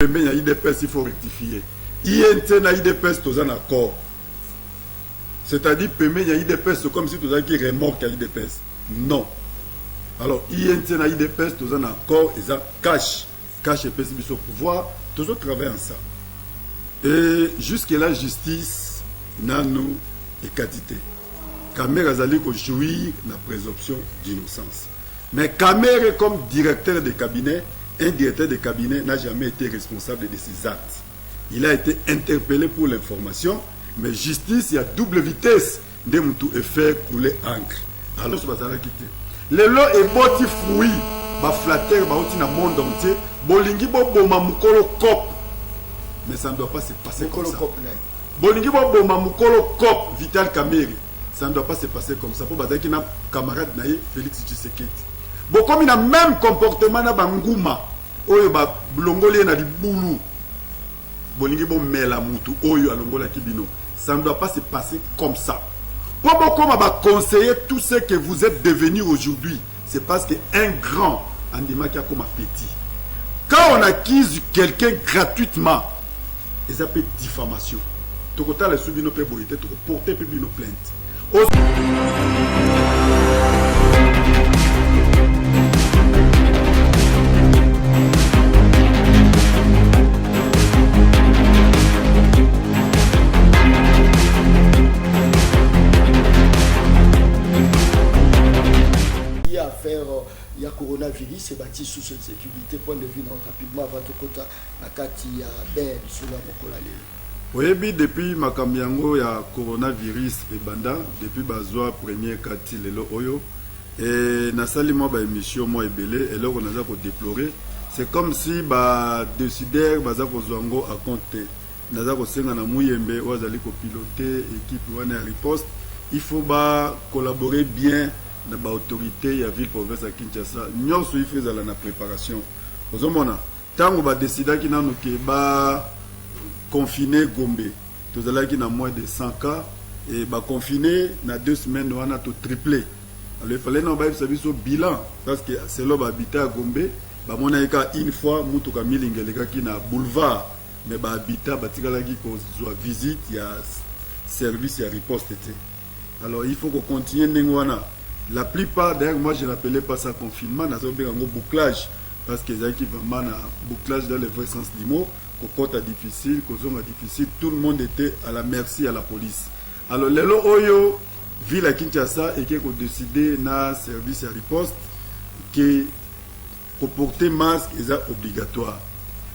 Il y a IDPS, il faut rectifier. INT na IDPS, tous en accord. C'est-à-dire, il y a IDPS, comme si tous en qui remorque à IDPS. Non. Alors, INT na IDPS, tous en accord, ils ont cash et PSB au pouvoir, tous autres travaillent ensemble. Et jusqu'à la justice, n'a nous et quantité. Kamer Azali ko jouir la présomption d'innocence. Mais Kamer, comme directeur de cabinet, un directeur de cabinet n'a jamais été responsable de ces actes. Il a été interpellé pour l'information, mais justice, il y a double vitesse de moutou et faire couler encre. Alors, je vais quitter. Les lots et boti fruits, ba flatter, ba outi na monde entier, bolingi bo boma mukolo cop. Mais ça ne doit pas se passer comme ça. Bolingi bo boma mukolo cop, Vital Kamerhe. Ça ne doit pas se passer comme ça. Pour baser qui n'a camarade naïe, Félix Tshisekedi. Bon, comme il a même comportement na banguma, oyo ba blongoli na di boulou. Bolingi bo mela mutu oyo alongola kibino. Ça ne doit pas se passer comme ça. Pour beaucoup va conseiller tout ce que vous êtes devenu aujourd'hui, c'est parce qu'un grand Andima qui a comme un petit. Quand on accuse quelqu'un gratuitement, ils appellent diffamation. Tout le temps, les soubino peut boiter, tout porter peut nos plaintes. Il y a coronavirus, c'est bâti sous cette sécurité. Point de vue rapidement avant tout côté à Kati à Ben sur la Mokolale. Oui, depuis Makambiango, il y a coronavirus et banda, depuis Bazoa, premier Kati, Lelo Oyo. Et Nasali, moi, émission, moi, et Belé, et là, on a déplorer. C'est comme si, décideur, Bazako Zwango a compté. Nazako Senga na Mouyembe, Ouazali ko piloter, équipe, Wane à riposte. Il faut collaborer bien. Dans l'autorité, il y a ville province à Kinshasa. Nous sommes fait la préparation. Vous savez, tant qu'on va décider qu'il va confiner Gombe, tout à l'heure qu'il y a moins de 100 cas, et va confiner dans 2 semaines, on a tout triplé. Alors il fallait nous faire un bilan, parce que c'est là où habiter à Gombe, on a une fois, nous avons mis les gens qui sont boulevard, mais habitat, il y a visite, il y a service, il y a riposte. Alors il faut qu'on continue. La plupart, d'ailleurs, moi je n'appelais pas ça confinement, nous avons un bouclage, parce que c'est vraiment un bouclage dans le vrai sens du mot, que est difficile, que zone difficile, tout le monde était à la merci à la police. Alors, les lots Oyo, ville à Kinshasa, et qui ont décidé dans le service à riposte, que pour porter masque, c'est obligatoire.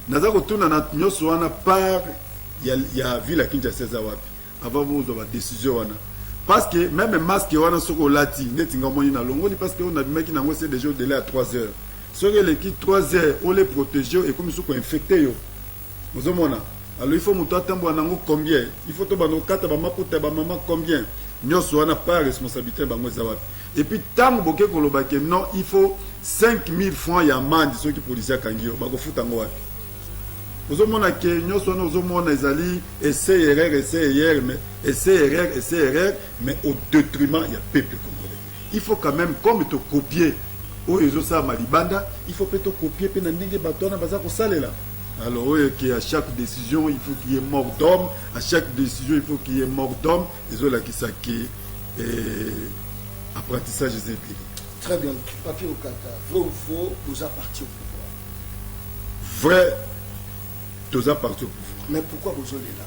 Nous avons retourné dans notre part, il y a ville à Kinshasa, avant vous avez décision. Parce que même masque on a sur le lati parce qu'on a mis qui c'est déjà au délai à 3 heures. Sur l'équipe 3 heures on les protège et comme ils sont infectés vous avez alors il faut monter attendre combien il faut to bano 4 ba maputa ba maman combien nyoso on n'a pas responsabilité ba ngozawat et puis tant boké koloba que non il faut 5000 francs ya amende ceux qui policiers kangio ba ko futa ngo wapi. Vous avez que nous sommes essai erreur, mais au détriment, il y a peuple congolais. Il faut quand même, comme tu copier, il faut peut-être copier, alors, à chaque décision, il faut qu'il y ait mort d'homme, à chaque décision, il faut qu'il y ait mort d'homme, et cela qui est apprentissage des empiriques. Très bien, papier au Kata, vrai ou faux, vous appartient au pouvoir. Vrai. Mais pourquoi vous allez là?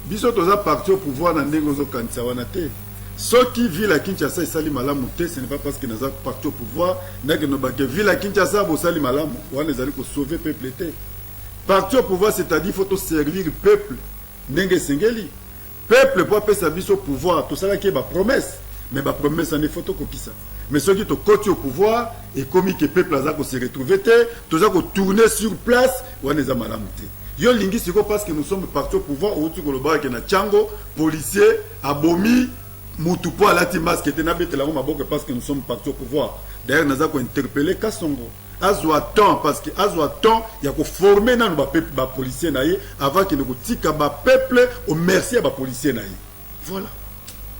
Biso toza parti au pouvoir dans Nengozo Kansawanate. Ceux qui vivent à Kinshasa et Sali Malamu, ce n'est pas parce que nous sommes partis au pouvoir, mais que nous vivons à Kinshasa et Sali Malamu, on les a dit pour sauver le peuple. Parti au pouvoir, c'est-à-dire qu'il faut servir le peuple. Nenge Sengeli. Peuple pour appeler sa vie au pouvoir, tout ça qui est ma promesse. Mais ma promesse, c'est photo qui ça. Mais ceux qui sont côté au pouvoir, et comme que le peuple a se retrouvé, tout ça qui tourner sur place, on les a malamouté. Yo lingi c'est parce que nous sommes partis au pouvoir, au Tuko Loba, qui na Tchango, policier, abomi, Moutupo à la Timas, qui était nabete la Roma, parce que nous sommes partis au pouvoir. D'ailleurs, nous avons interpellé Kassongo. Azwa temps, parce que Azwa temps, il y a qu'on former dans le peuple, les policiers, avant que nous tika le peuple, au merci à les policiers. Voilà.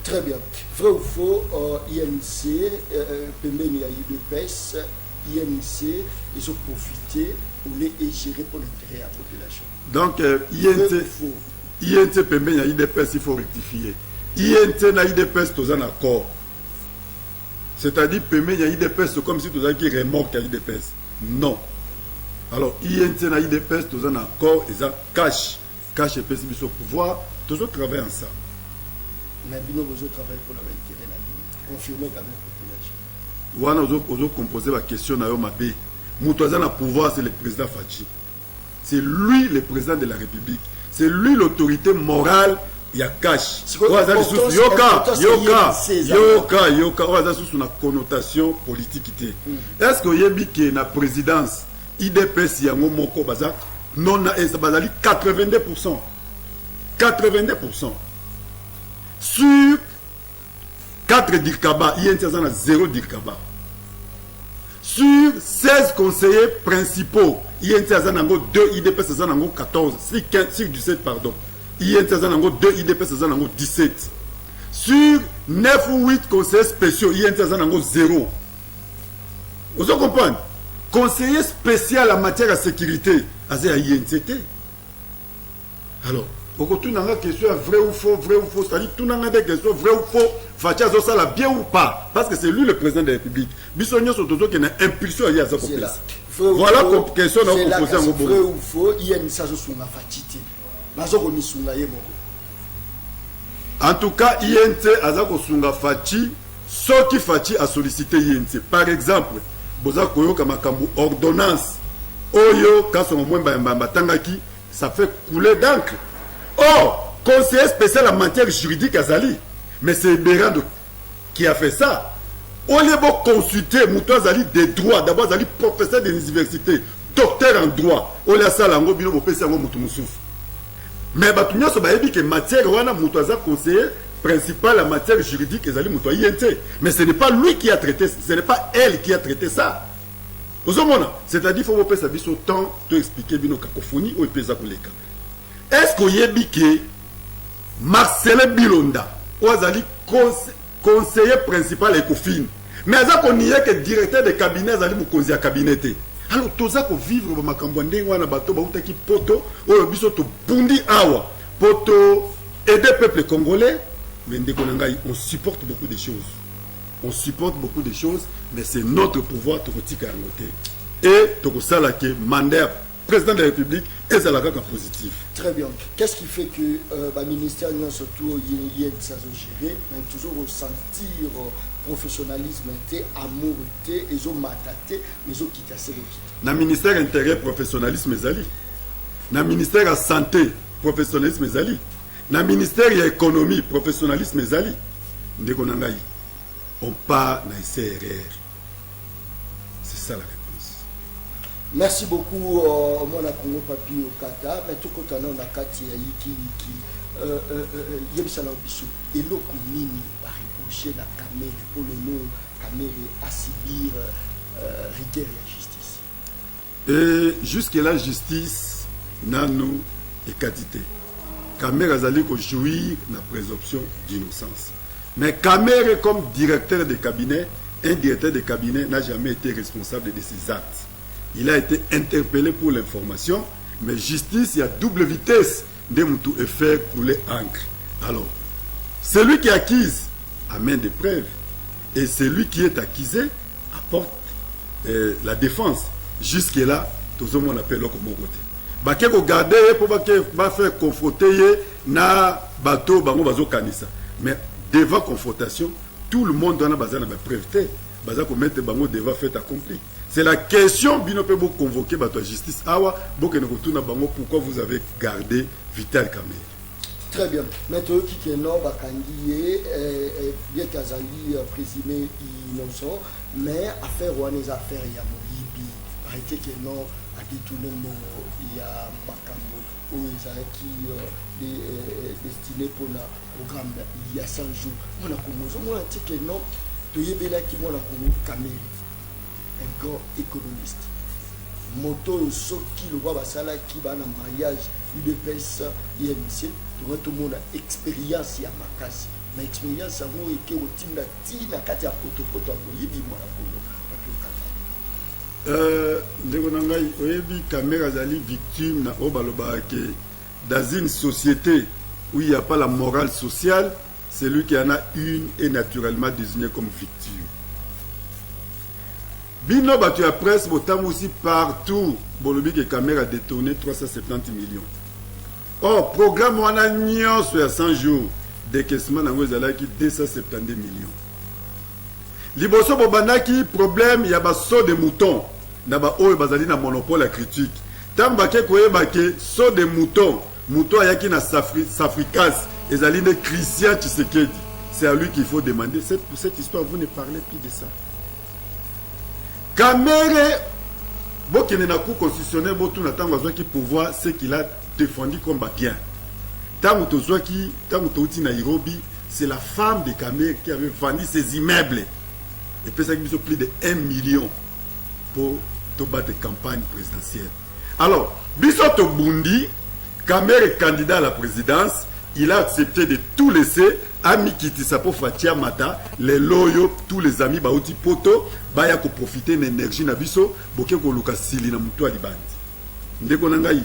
Très bien. Vrai ou faux, INC, Pembeni a eu de pèse, INC, ils ont profité pour les gérer pour l'intérêt de la population. Donc, INC permet à IDPS, il faut rectifier. INC n'a IDPS, tous en accord. C'est-à-dire, permet à IDPS, comme si tout ça qui remorque à IDPS. Non. Alors, INC n'a IDPS, tous en accord, ils ont cash et PSB au pouvoir, tous autres travaillent ensemble. Mais nous avons travaillé pour l'intérêt de la vie. Confirmer quand même la population. Wana ozo composer la question na yo mabe. Moutoazan a pouvoir, c'est le président Fachi. C'est lui le président de la République. C'est lui l'autorité morale. Il y a cash. Yoka. Oza sous une connotation politique. Est-ce que yebi que na présidence IDPS yango moko baza non na bazali 82%. 82%. Sur 4 dirkaba, INC a 0 dirkaba. Sur 16 conseillers principaux, INC a 2, IDPS a 14, sur 17, pardon. INC a 2, IDPS a 17. Sur 9 ou 8 conseillers spéciaux, INC a 0. Vous comprenez? Conseiller spécial en matière de sécurité, à INCT. Alors, tu as une question vrai ou faux, c'est-à-dire tu as des questions vrai ou faux, Fachi a ça bien ou pas, parce que c'est lui le président de la République. Bissonio sont toujours qui a une impulsion à ça. Voilà la question qu'on pose à Ngobo. Vrai ou faux, il y a une chose sur la Fachi. En tout cas, INC a Zakosunga Fachi, ce qui Fachi a sollicité INC. Par exemple, Boza Koyo Kamakambu ordonnance, Oyo, Kasomomwe Tangaki, ça fait couler d'encre. Or, conseiller spécial en matière juridique Azali, mais c'est Berando qui a fait ça. On les va consulter Moutou Azali des droits, d'abord Azali professeur de l'université, docteur en droit. On a ça là, on a fait ça, Moutou Moussouf. Mais Batounia se dit que matière wana Moutou Azali conseiller principal en matière juridique Azali Moutou INT. Mais ce n'est pas lui qui a traité, ce n'est pas elle qui a traité ça. C'est-à-dire qu'il faut faire ça au temps de expliquer bino cacophonie ou pesa koleka. Est-ce que yebi que Marcelin Bilonda Oazali conseiller principal Ecofin, mais aza ko nié que directeur de cabinet azali mukonzi ya cabinet. Alors toza ko vivre ba makambo ndenge wana bato ba utaki poto oyo biso to bundi awa poto aider peuple congolais, mais ndeko ngai on supporte beaucoup de choses. On supporte beaucoup de choses, mais c'est notre pouvoir de retika ngote. Et to sala que mandat président de la République et ça la positif. Très bien. Qu'est-ce qui fait que le ministère surtout il y a ça géré, mais toujours ressentir professionnalisme, amour, ils ont mataté, mais ils ont quitté ça. Na ministère intérieur professionnalisme zali. Na ministère santé professionnalisme zali. Na ministère économie professionnalisme zali. Ndeko nangai. On part na CRR. C'est ça la réponse. Merci beaucoup, mon Congo Papi au Qatar. Mais tout quand on a Kati Yiki, Yebisala Bissou, et l'Okunini, par ébaucher la caméra pour le nom, caméra à subir rigueur et justice. Et jusque la justice, nous et quantité. Caméra Zali ko jouir la présomption d'innocence. Mais caméra comme directeur de cabinet, un directeur de cabinet n'a jamais été responsable de ses actes. Il a été interpellé pour l'information, mais justice, il y a double vitesse de Moutou et faire couler encre. Alors, celui qui accuse amène des preuves, et celui qui est accusé apporte la défense. Jusque-là, tout le monde appelle le Komogote. Baké ko garder pour faire confronter na bateau bango bazo kanisa. Mais devant confrontation, tout le monde doit avoir des preuves. Baza ko mettre bango devant fait accompli. C'est la question bino peut vous convoquer bato justice awa boke ne retourna bango pourquoi vous avez gardé Vital Kamerhe. Très bien. Maintenant qui est non bakangié bien kazali présumé innocent mais affaire ou les affaires ya moyibi arrêté que non a détourné mo ya makambo ou qui destiné pour le programme il y a 100 jours. Mon akomozo mon que non to yebela ki mon akomo Kamerhe un grand économiste. Moto soki le roi basala qui va en mariage UDPS INC tout le monde a expérience ya makasi mais expérience avant et que otinda tina kati ya poto poto yibi mwana kongo. ndeko na ngai oyebi caméra zali victime na obaloba ke dans une société où il n'y a pas la morale sociale, celui qui en a une est naturellement désigné comme victime. Bino batu ya presse botam aussi partout bolobi ke caméra détourné 370 millions. Or programme wana nyonso ya 100 jours décaissement nango ezalaki 270 millions. Liboso bobandaki problème ya ba saut de mouton na ba oyo bazali na monopole ya critique. Tamba ke koyeba ke saut de mouton, mouton ayaki na Safricas ezali ne Christian Tshisekedi. C'est à lui qu'il faut demander pour cette histoire vous ne parlez plus de ça. Kamere bokene na cour constitutionnel botu na tango azwaki pouvoir ce qu'il a défendu comme bien. Tango tozwaki tango touti na Nairobi, c'est la femme de Kamere qui avait vendu ses immeubles. Et puis ça qui plus de 1 million pour battre campagne présidentielle. Alors, Bisoto Bundi, Kamere est candidat à la présidence, il a accepté de tout laisser. Ami Kitisa pour Fatia Mata, les loyaux, tous les amis Baouti Poto, Baya ko profiter de l'énergie na biso, boke ko luka sili na mutu alibandi. Ndeko nangai.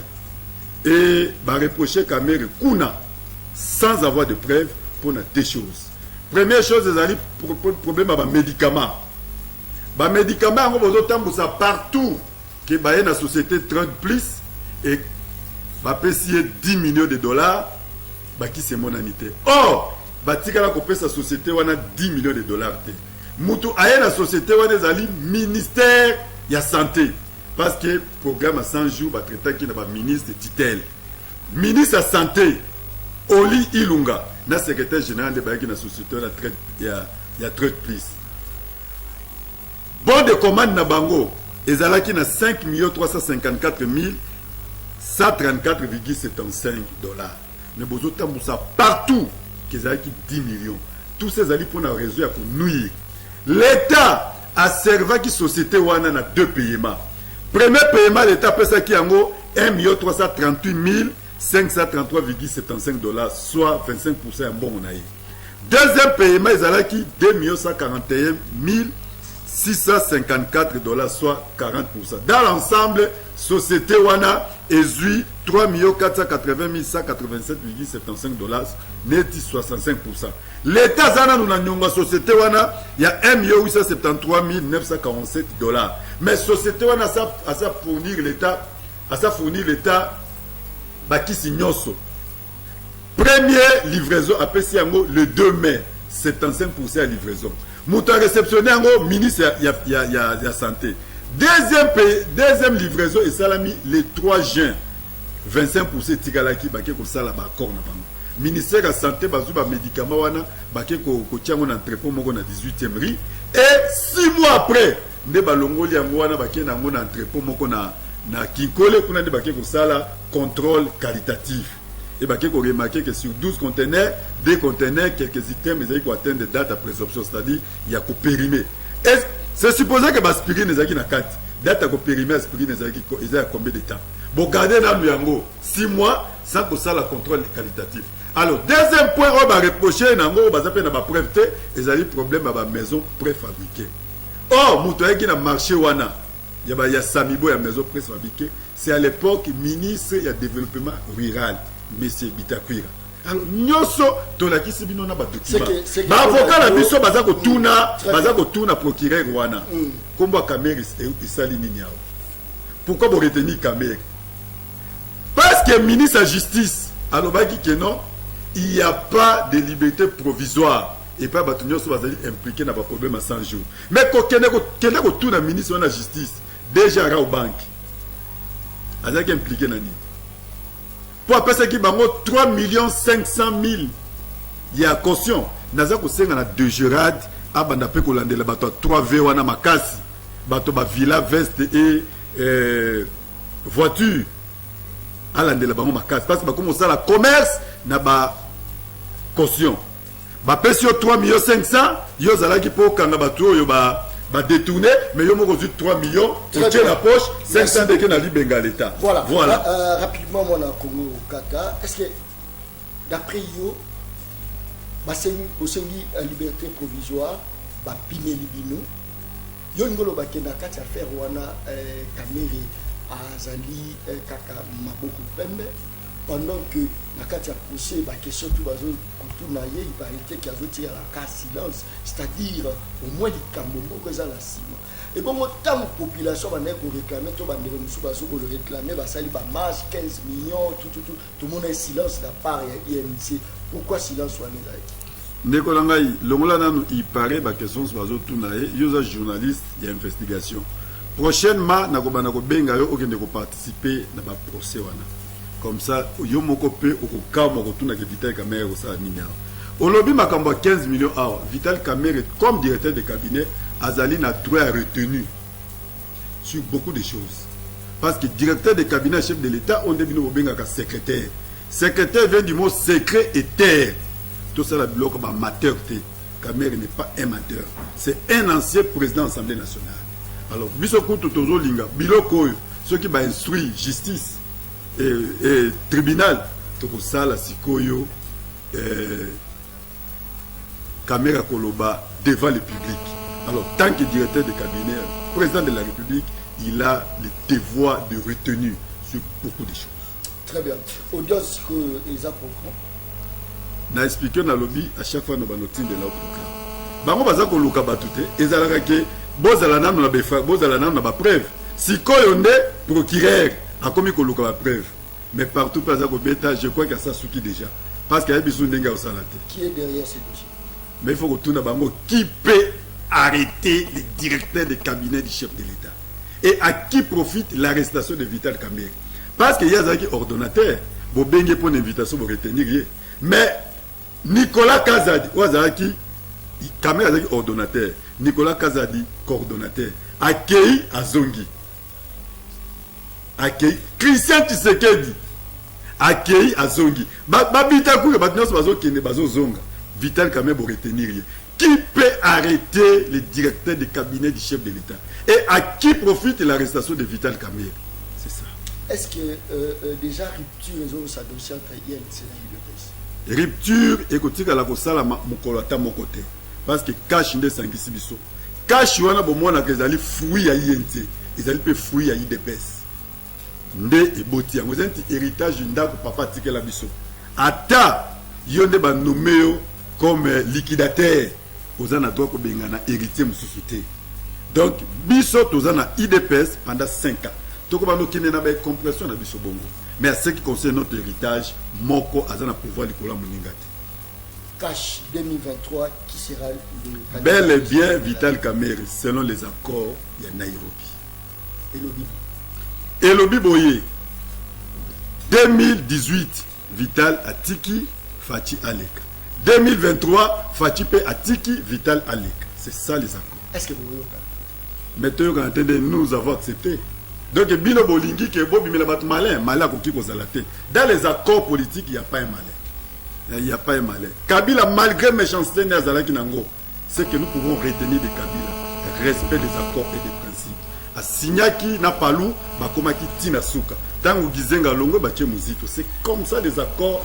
Et ba reprocher Kamere kuna sans avoir de preuves pour na deux choses. Première chose, les problème à médicaments. Ba médicaments on va tambusa partout que ba na société 30 plus et ba payer 10 millions de dollars, ba qui c'est mon anité. Or batika la kopesa sa société wana 10 millions de dollars te. Mutu aye na société wana ezali ministère ya santé parce que programme à 100 jours ba traiter qui na ba ministre titel. Ministre de santé Oli Ilunga na secrétaire général de Bayaki na société la traite ya traite plus. Bon de commande na bango ezalaki na 5 354 134,75 dollars. Mais bozo tambusa partout qu'ils avaient 10 millions. Tous ces alliés pour la raison à nuire. L'État a servi qui société wana na deux paiements. Premier paiement, l'État paie ça qui en gros 1 338 533,75 dollars, soit 25% en bon monaï. Deuxième paiement, ils allaient qui 2 141 654 dollars, soit 40%. Dans l'ensemble, société wana ezui 3 480 187,75 dollars, net 65%. L'État zana nous n'avons société wana il y a 1 873 947 dollars. Mais société wana à ça fournir l'État baki signoso. Première livraison à Pesiango le 2 mai, 75% à livraison. Mouton réceptionné en ministre ya santé. Deuxième livraison et salami le 3 juin. 25% tigalaki bake ko sala ba corps na bango. Ministère de la santé bazuba médicaments wana bake ko tiango na entrepôt moko na 18e rue et 6 mois après nde balongoli yango wana bake na ngo na entrepôt moko na Kinkole kuna nde bake ko sala contrôle qualitatif. Et bake ko remarquer que sur 12 conteneurs, 2 conteneurs quelques items ils ont atteint des dates à présomption, c'est-à-dire il y a ko périmé. Et c'est supposé que l'aspirine est na 4. Date à périmé aspirine est à combien de temps? Bon, gardez dans le yango 6 mois sans que ça la contrôle qualitatif. Alors, deuxième point, on va reprocher nango bazape na ba preuve te, ils ont problème à la maison préfabriquée. Or, moutoye qui na marché wana, il y a Samibo ya maison préfabriquée, c'est à l'époque ministre du développement rural, monsieur Bitakwira. Alors nyonso tolaki sibino na badocument ba avocat la biso bazako tuna procureur wana kombo Kamere isali nini yao. Pourquoi vous retenir Kamere? Parce que ministre de la justice alobaki que non, il n'y a pas de liberté provisoire et pas bato nyonso bazali impliqué na ba problème à 100 jours. Mais kene ko tuna ministre de la justice déjà ra au banque azaki impliqué nani pour appeler ça qui bango 3 500 000 il y a caution naza ko senga na de Gerard abanda pe ko landela bato 3V wana makasi bato ba villa veste et voiture alandela bango makasi parce que ba commencer la commerce na ba caution ba pesio 3 500 yo zala ki po kanga bato yo ba détourné, mais yo moko 3 millions, tu tiens la poche, 500 de na libenga l'État. Voilà. Rapidement, mon Congo Kaka, est-ce que d'après yo, basengi liberté provisoire, ba pime libino, yo ngolo bakenda kati affaire wana Kamere azali kaka maboko pembe pendant que na kati ya procès ba question tout bazo kutuna ye il paraît qu'il azo tia la cas silence, c'est-à-dire au moins likambo moko za la sima. Et bon autant de population va ko réclamer to ba ndeko musu bazo ko le réclamer ba sali ba marche 15 millions tout le monde est silence de la part ya INC. Pourquoi silence wana là? Ndeko langai longola nanu il paraît ba question bazo tuna ye yo za journaliste ya investigation. Prochainement nakobana ko benga yo okende ko participer na ba procès wana. Comme ça, yo moko pe okokama okotuna ke Vital Kamerhe osala nini awa. Olobi makambo 15 millions awa. Vital Kamerhe comme directeur de cabinet azali na droit à retenue sur beaucoup de choses. Parce que directeur de cabinet chef de l'État on devine obenga ka secrétaire. Secrétaire vient du mot secret et terre. Tout ça la bloc ba amateur té. Kamerhe n'est pas un amateur. C'est un ancien président de l'Assemblée nationale. Alors biso kutu tozo linga biloko ceux qui ba instruire justice et tribunal toko sala sikoyo Kamerhe Koloba devant le public. Alors tant que directeur de cabinet, président de la République, il a le devoir de retenue sur beaucoup de choses. Très bien. Audience que ils apprennent. Na expliqué na lobby à chaque fois nos banotines de leur programme. Bango baza ko luka batute ezalaka ke bozala nanu na befa bozala nanu na ba preuve. Sikoyo nde procureur a commis ko luka ba preuve. Mais partout pas à bêta, je crois qu'il y a ça souki déjà. Parce qu'il y a besoin d'un gars au salaté. Qui est derrière ces dossiers? Mais il faut que tout le monde qui peut arrêter le directeur de cabinet du chef de l'État. Et à qui profite l'arrestation de Vital Kamerhe. Parce qu'il y a un ordonnateur. Bon, bien pour une invitation pour retenir. Mais Nicolas Kazadi, Kamerhe a ordonnateur. Nicolas Kazadi, coordonnateur. Accueilli à Zongi. Accueilli. Christian Tshisekedi. Accueilli à Zongi. Babita Kouya, Batnos Bazo Kene Bazo Zonga. Vital Kamerhe pour retenir. Qui peut arrêter le directeur de cabinet du chef de l'État? Et à qui profite l'arrestation de Vital Kamerhe? C'est ça. Est-ce que déjà rupture et ça dossier entre INC et l'UDPS? Rupture et que la kosala mokolata mon côté. Parce que cash nde sangisi biso. Cash wana bomona que ezali fruit ya INC. Ezali pe fruit ya UDPS. Nde eboti yango ezali héritage ndako papa tikela biso. Ata yonde ba nomeo comme liquidateur ozana droit ko bengana héritier mususuté. Donc biso tozana IDPS pendant 5 ans. Toko bando kine na ba compression na biso bongo. Mais à ce qui concerne notre héritage, moko azana pouvoir likola moningate. Cash 2023 qui sera le bel et bien Vital Kamerhe selon les accords de Nairobi. Et Lobi Boye 2018 Vital Atiki Fati Alek. 2023 Fati Pe Atiki Vital Alek. C'est ça les accords. Est-ce que vous voyez? Maintenant nous avons accepté. Donc Bino Bolingi qui est beau mais le malin malin qui dans les accords politiques il n'y a pas un malin. Il n'y a pas un malin. Kabila, malgré méchanceté, c'est que nous pouvons retenir de Kabila. Respect des accords et des principes. A Signaki, Napalou, Bakomaki, Tina Souka. Tant que Gizenga Longo, Baché Mouzito. C'est comme ça des accords.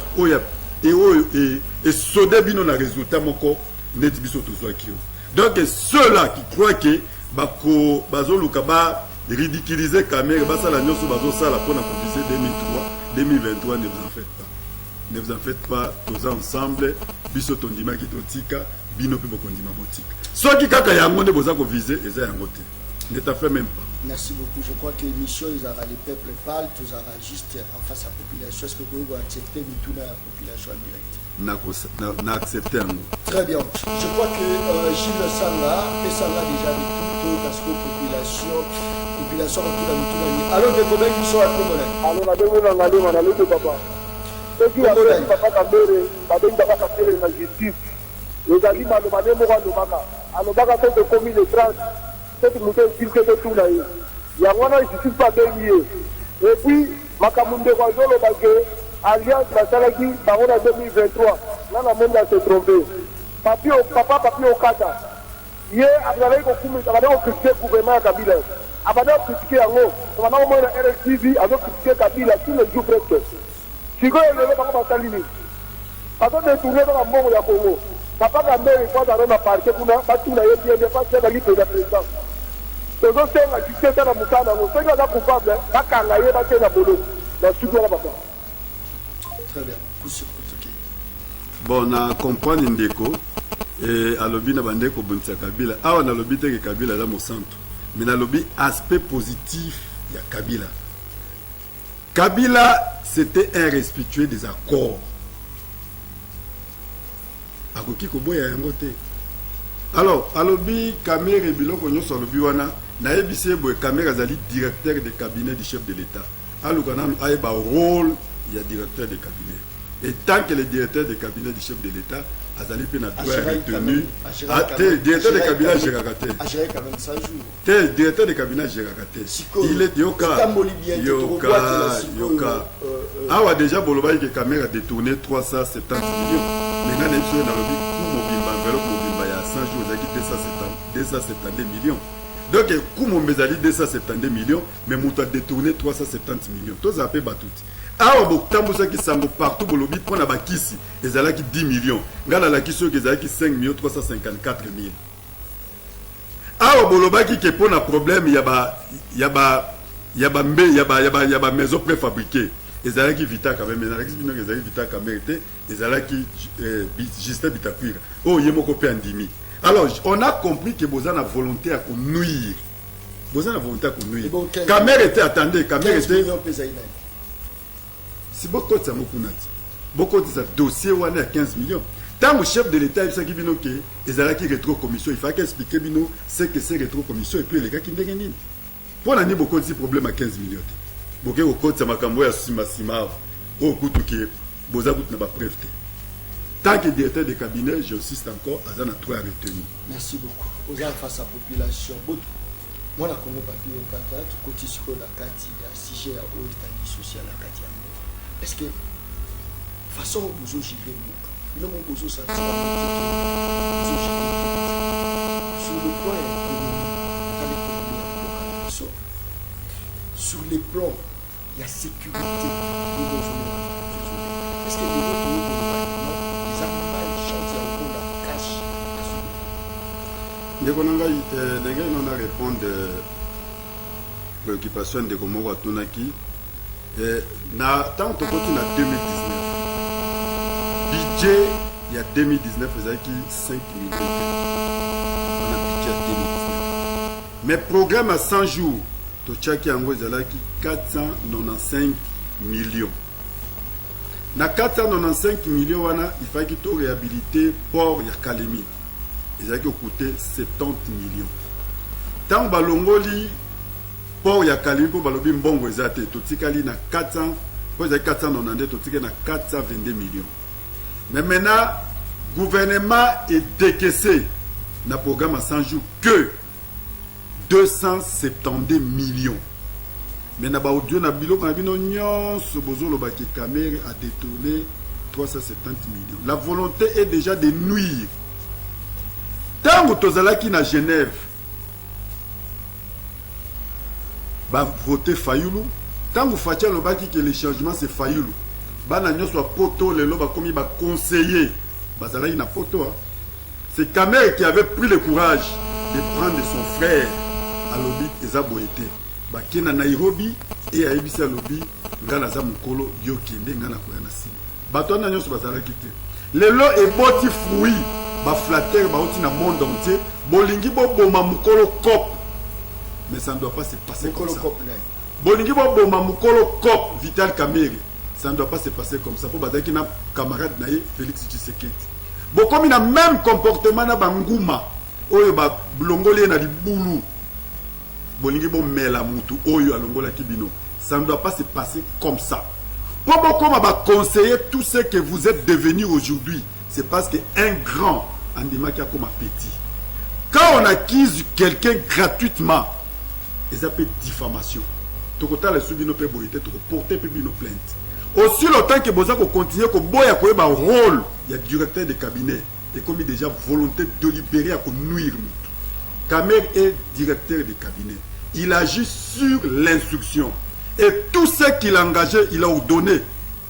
Et Sodé Bino na résultat, Moko, Netbiso Tozoakio. Donc ceux-là qui croient que Bako, Bazo Lukaba, ridiculiser Kamerhe, Basa la Nyoso, Bazo Sala, pour la publicité 2023, ne vous en faites pas. Ne vous en faites pas, tous ensemble, biso tondima ki totika, bino pe bokondima botika. Ceux qui kaka yango ne boza ko viser, eza yango te. Ne t'en fais même pas. Merci beaucoup. Je crois que l'émission, ils aura les peuples parlent, tous aura juste en face à la population. Est-ce que vous pouvez accepter tout la population en direct? N'a accepté un mot. Très bien. Je crois que Gilles Sanga, et Sanga déjà avec tout, parce que population, tout la mutuelle. Alors, les collègues, ils sont à Comolen. Alors, on a le papa. Ceux qui ont papa Kamerhe, la justice, les amis, alobaka soki ekomi le 30 soki moto infiltre tout na ye yango wana justice mpe abengi ye epuis makambo ndeko azoloba ke alliance basalaki bango na 2023 nana monde ase trompe papa papi okata ye azalaki kokumisa abandaki kokritike gouvernement ya kabila abandaki kokritike yango abandaki omoi na RTV azokritike kabila tous les jours presque sikoyo lelo bango basali nini bazodetourne kaka mbongo ya Congo papa Kamerhe kwa zaro na parke kuna batuna ye bien pas c'est dans l'idée de président tozosenga justice na mosala yango soki aza coupable bakanga ye batie na boloko na suki wana papa. Très bien. Bon, na comprendre ndeko alobi na bandeko bonisa Kabila awa na lobi te ke Kabila za mo centre mais na lobi aspect positif ya Kabila. Kabila c'était un respectueux des accords. Akoki koboya yango te. Alors alobi Kamere biloko nyonso alobi wana na yebise boye Kamere azali directeur de cabinet du chef de l'État. Aluka nanu ayeba rôle ya directeur de cabinet. Et tant que le directeur de cabinet du chef de l'État a allé faire droit retenu, directeur de cabinet j'ai raté. Directeur de cabinet j'ai raté. Il est yoka. Ah ouais déjà Boloba que Kamere a détourné 370 millions. Maintenant les choses dans le but pour Mobimba, vélo Mobimba il y a 100 jours il a 270 millions. Donc comme Mbezali 270 millions, mais Mouta a détourné 370 millions. Tous ça fait battu. Awa botambusa ki sango partout bolobi pona bakisi ezalaki 10 millions ngala la kiso ezalaki 5 millions 354 000. Awa bolobaki ke pona problème yaba maison préfabriquée ezalaki vita quand même ezalaki bino ezalaki vita quand même était ezalaki Justin Bitakwira oh yemoko pe andimi. Alors on a compris que bozana volonté à nuire. Bozana volonté à nuire. Kamere était attendez, Kamere était si beaucoup de ça beaucoup de ça dossier ou à 15 millions. Tant que chef de l'État il s'agit bino que ezalaki rétro commission il faut expliquer bino c'est que c'est rétro commission et puis les gars qui ndengeni. Pour la ni beaucoup de problèmes à 15 millions. Beaucoup au code ça makambo ya sima au kutu que boza kutu na ba preuve. Tant que directeur de cabinet j'insiste encore azana 3 à retenir. Merci beaucoup. Aux gens face à la population moi la Congo papier au Kata tout côté sur la carte il y a sujet à haut état social la carte. Est-ce que façon où vous ogivez le monde vous sur le plan sur les plans il y a sécurité est-ce que les gens ont répondre préoccupation de comment on a tourné na tant que continue na 2019 budget il y a 2019 ezaki 5 millions on a budget 2019 mais programme à 100 jours to tchaki yango ezalaki 495 millions na 495 millions wana il fallait to réhabiliter port ya Kalemi ezalaki coûter 70 millions tant balongoli pour ya Kalemi pour balobi mbongo ezate totikali na 400 pour 492 totikali na 422 millions. Mais maintenant gouvernement est décaissé na programme à 100 jours que 272 millions. Mais na ba audio na biloko na bino nyonso bozolo ba ki Kamere a détourné 370 millions. La volonté est déjà de nuire. Tant que tozalaki na Genève ba voter Fayoulou tant que Fatia lobaki que le changement c'est Fayoulou bana nyonso poto lelo ba komi ba conseiller bazala ina poto c'est Kamere qui avait pris le courage de prendre son frère à lobi ezaboete ba kena Nairobi et à ebisa lobi ngana za mukolo yokende ngana ko yana si bato na nyonso bazala kité lelo eboti fruit ba flatter ba oti na monde entier bolingi bo boma mukolo cop. Mais ça ne doit pas se passer comme ça. Bolingi bo boma mukolo cop Vital Kamere. Ça ne doit pas se passer comme ça. Pour baza ki na camarade naye Félix Tshisekedi. Bo comme il a même comportement na banguma. Oyo ba blongoli na libulu. Bolingi bo mela mutu oyo alongola kibino. Ça ne doit pas se passer comme ça. Pour beaucoup ba conseiller tout ce que vous êtes devenu aujourd'hui, c'est parce que un grand andima qui a comme petit. Quand on accuse quelqu'un gratuitement, ils appellent diffamation. Tokota le subino pe boyete to porter pe bino plainte. Aussi longtemps que boza ko continuer ko boya ko ba rôle, il y a directeur de cabinet et comme déjà volonté délibérée à ko nuire mutu. Kamere est directeur de cabinet. Il agit sur l'instruction et tout ce qu'il a engagé, il a donné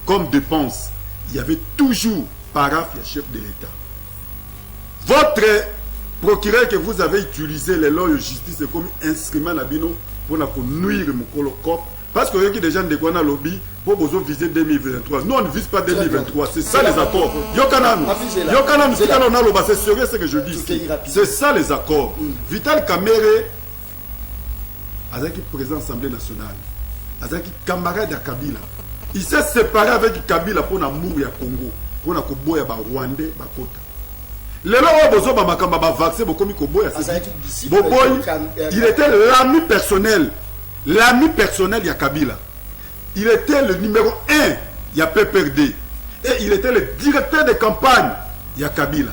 comme dépense. Il y avait toujours paraphe chef de l'État. Votre procureur que vous avez utilisé les lois de justice comme instrument nabino pour nuire mon cop parce que rien qui déjà de na lobby pour besoin viser 2023. Nous on ne vise pas 2023, c'est ça les accords. Yokanam, c'est sérieux ce que je dis. C'est ça les accords. Vital Kamerhe Azaki président de l'Assemblée nationale. Azaki camarade de Kabila. Il s'est séparé avec Kabila pour l'amour du Congo, pour la Koboya ba Rwandais ba Kota. Les gens besoin de makamba ba vaccin bokomi Koboya. Boboy, il était l'ami personnel de Kabila. Il était le numéro 1 de PPRD et il était le directeur de campagne de Kabila.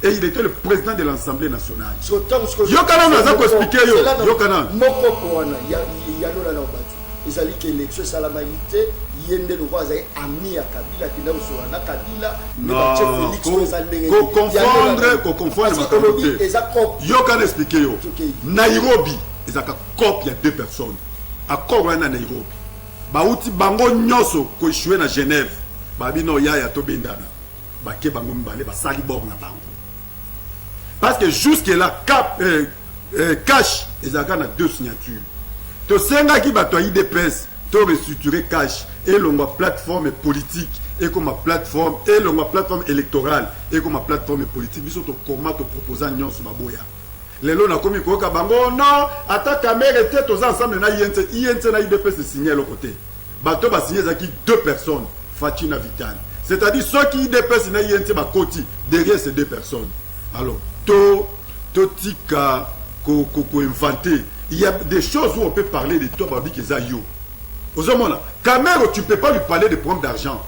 Et il était le président de l'Assemblée nationale. Yokanam n'a pas expliqué. Yokanam. Ils allaient que l'élection salamité, yende le roi est ami à Kabila qui n'a pas Kabila. Non, confondre. Yokanam expliqué. Nairobi, ils ont copie à 2 personnes. Accord à Nairobi. Bauti bango nyoso ko échoué na Genève. Babino yaya to bendana. Bake bango mbale ba sali bor na bango. Parce que jusque là cash ezaka na 2 signatures. To senga ki bato IDPS to restructurer cash et longa plateforme politique et comme plateforme et longa plateforme électorale et comme plateforme politique biso to comment to proposer nyonso baboya. Lelo na komi ko ka bango non ata caméra était tous ensemble na INT na IDPS signé l'autre côté. Bato ba signé zaki 2 personnes Fatina Vital. C'est-à-dire ceux qui IDPS na INT ba koti derrière ces 2 personnes. Alors tika ko inventé. Il y a des choses où on peut parler de toi babi kezayo. Aux hommes là, caméra tu peux pas lui parler de problèmes d'argent.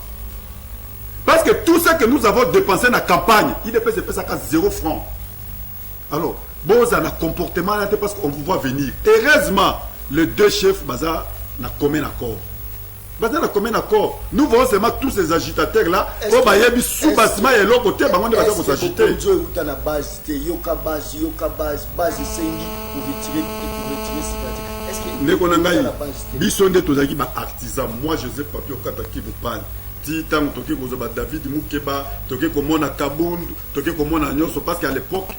Parce que tout ce que nous avons dépensé dans la campagne, IDPS fait ça à 0 francs. Alors bon, ça a un comportement parce qu'on vous voit venir. Heureusement, les 2 chefs baza na commun accord. Baza na commun accord. Nous voyons seulement tous ces agitateurs là. Au bayebi sous bâtiment et l'autre côté, bango ne va pas s'agiter. Est-ce na base yoka base sengi pour retirer est-ce que ne konangai bisonde tozaki ba artisan. Moi Joseph Papi Okata qui vous parle. Ti tant toki kozoba David Mukeba, toki komona Kabundu, toki komona Nyoso parce qu'à l'époque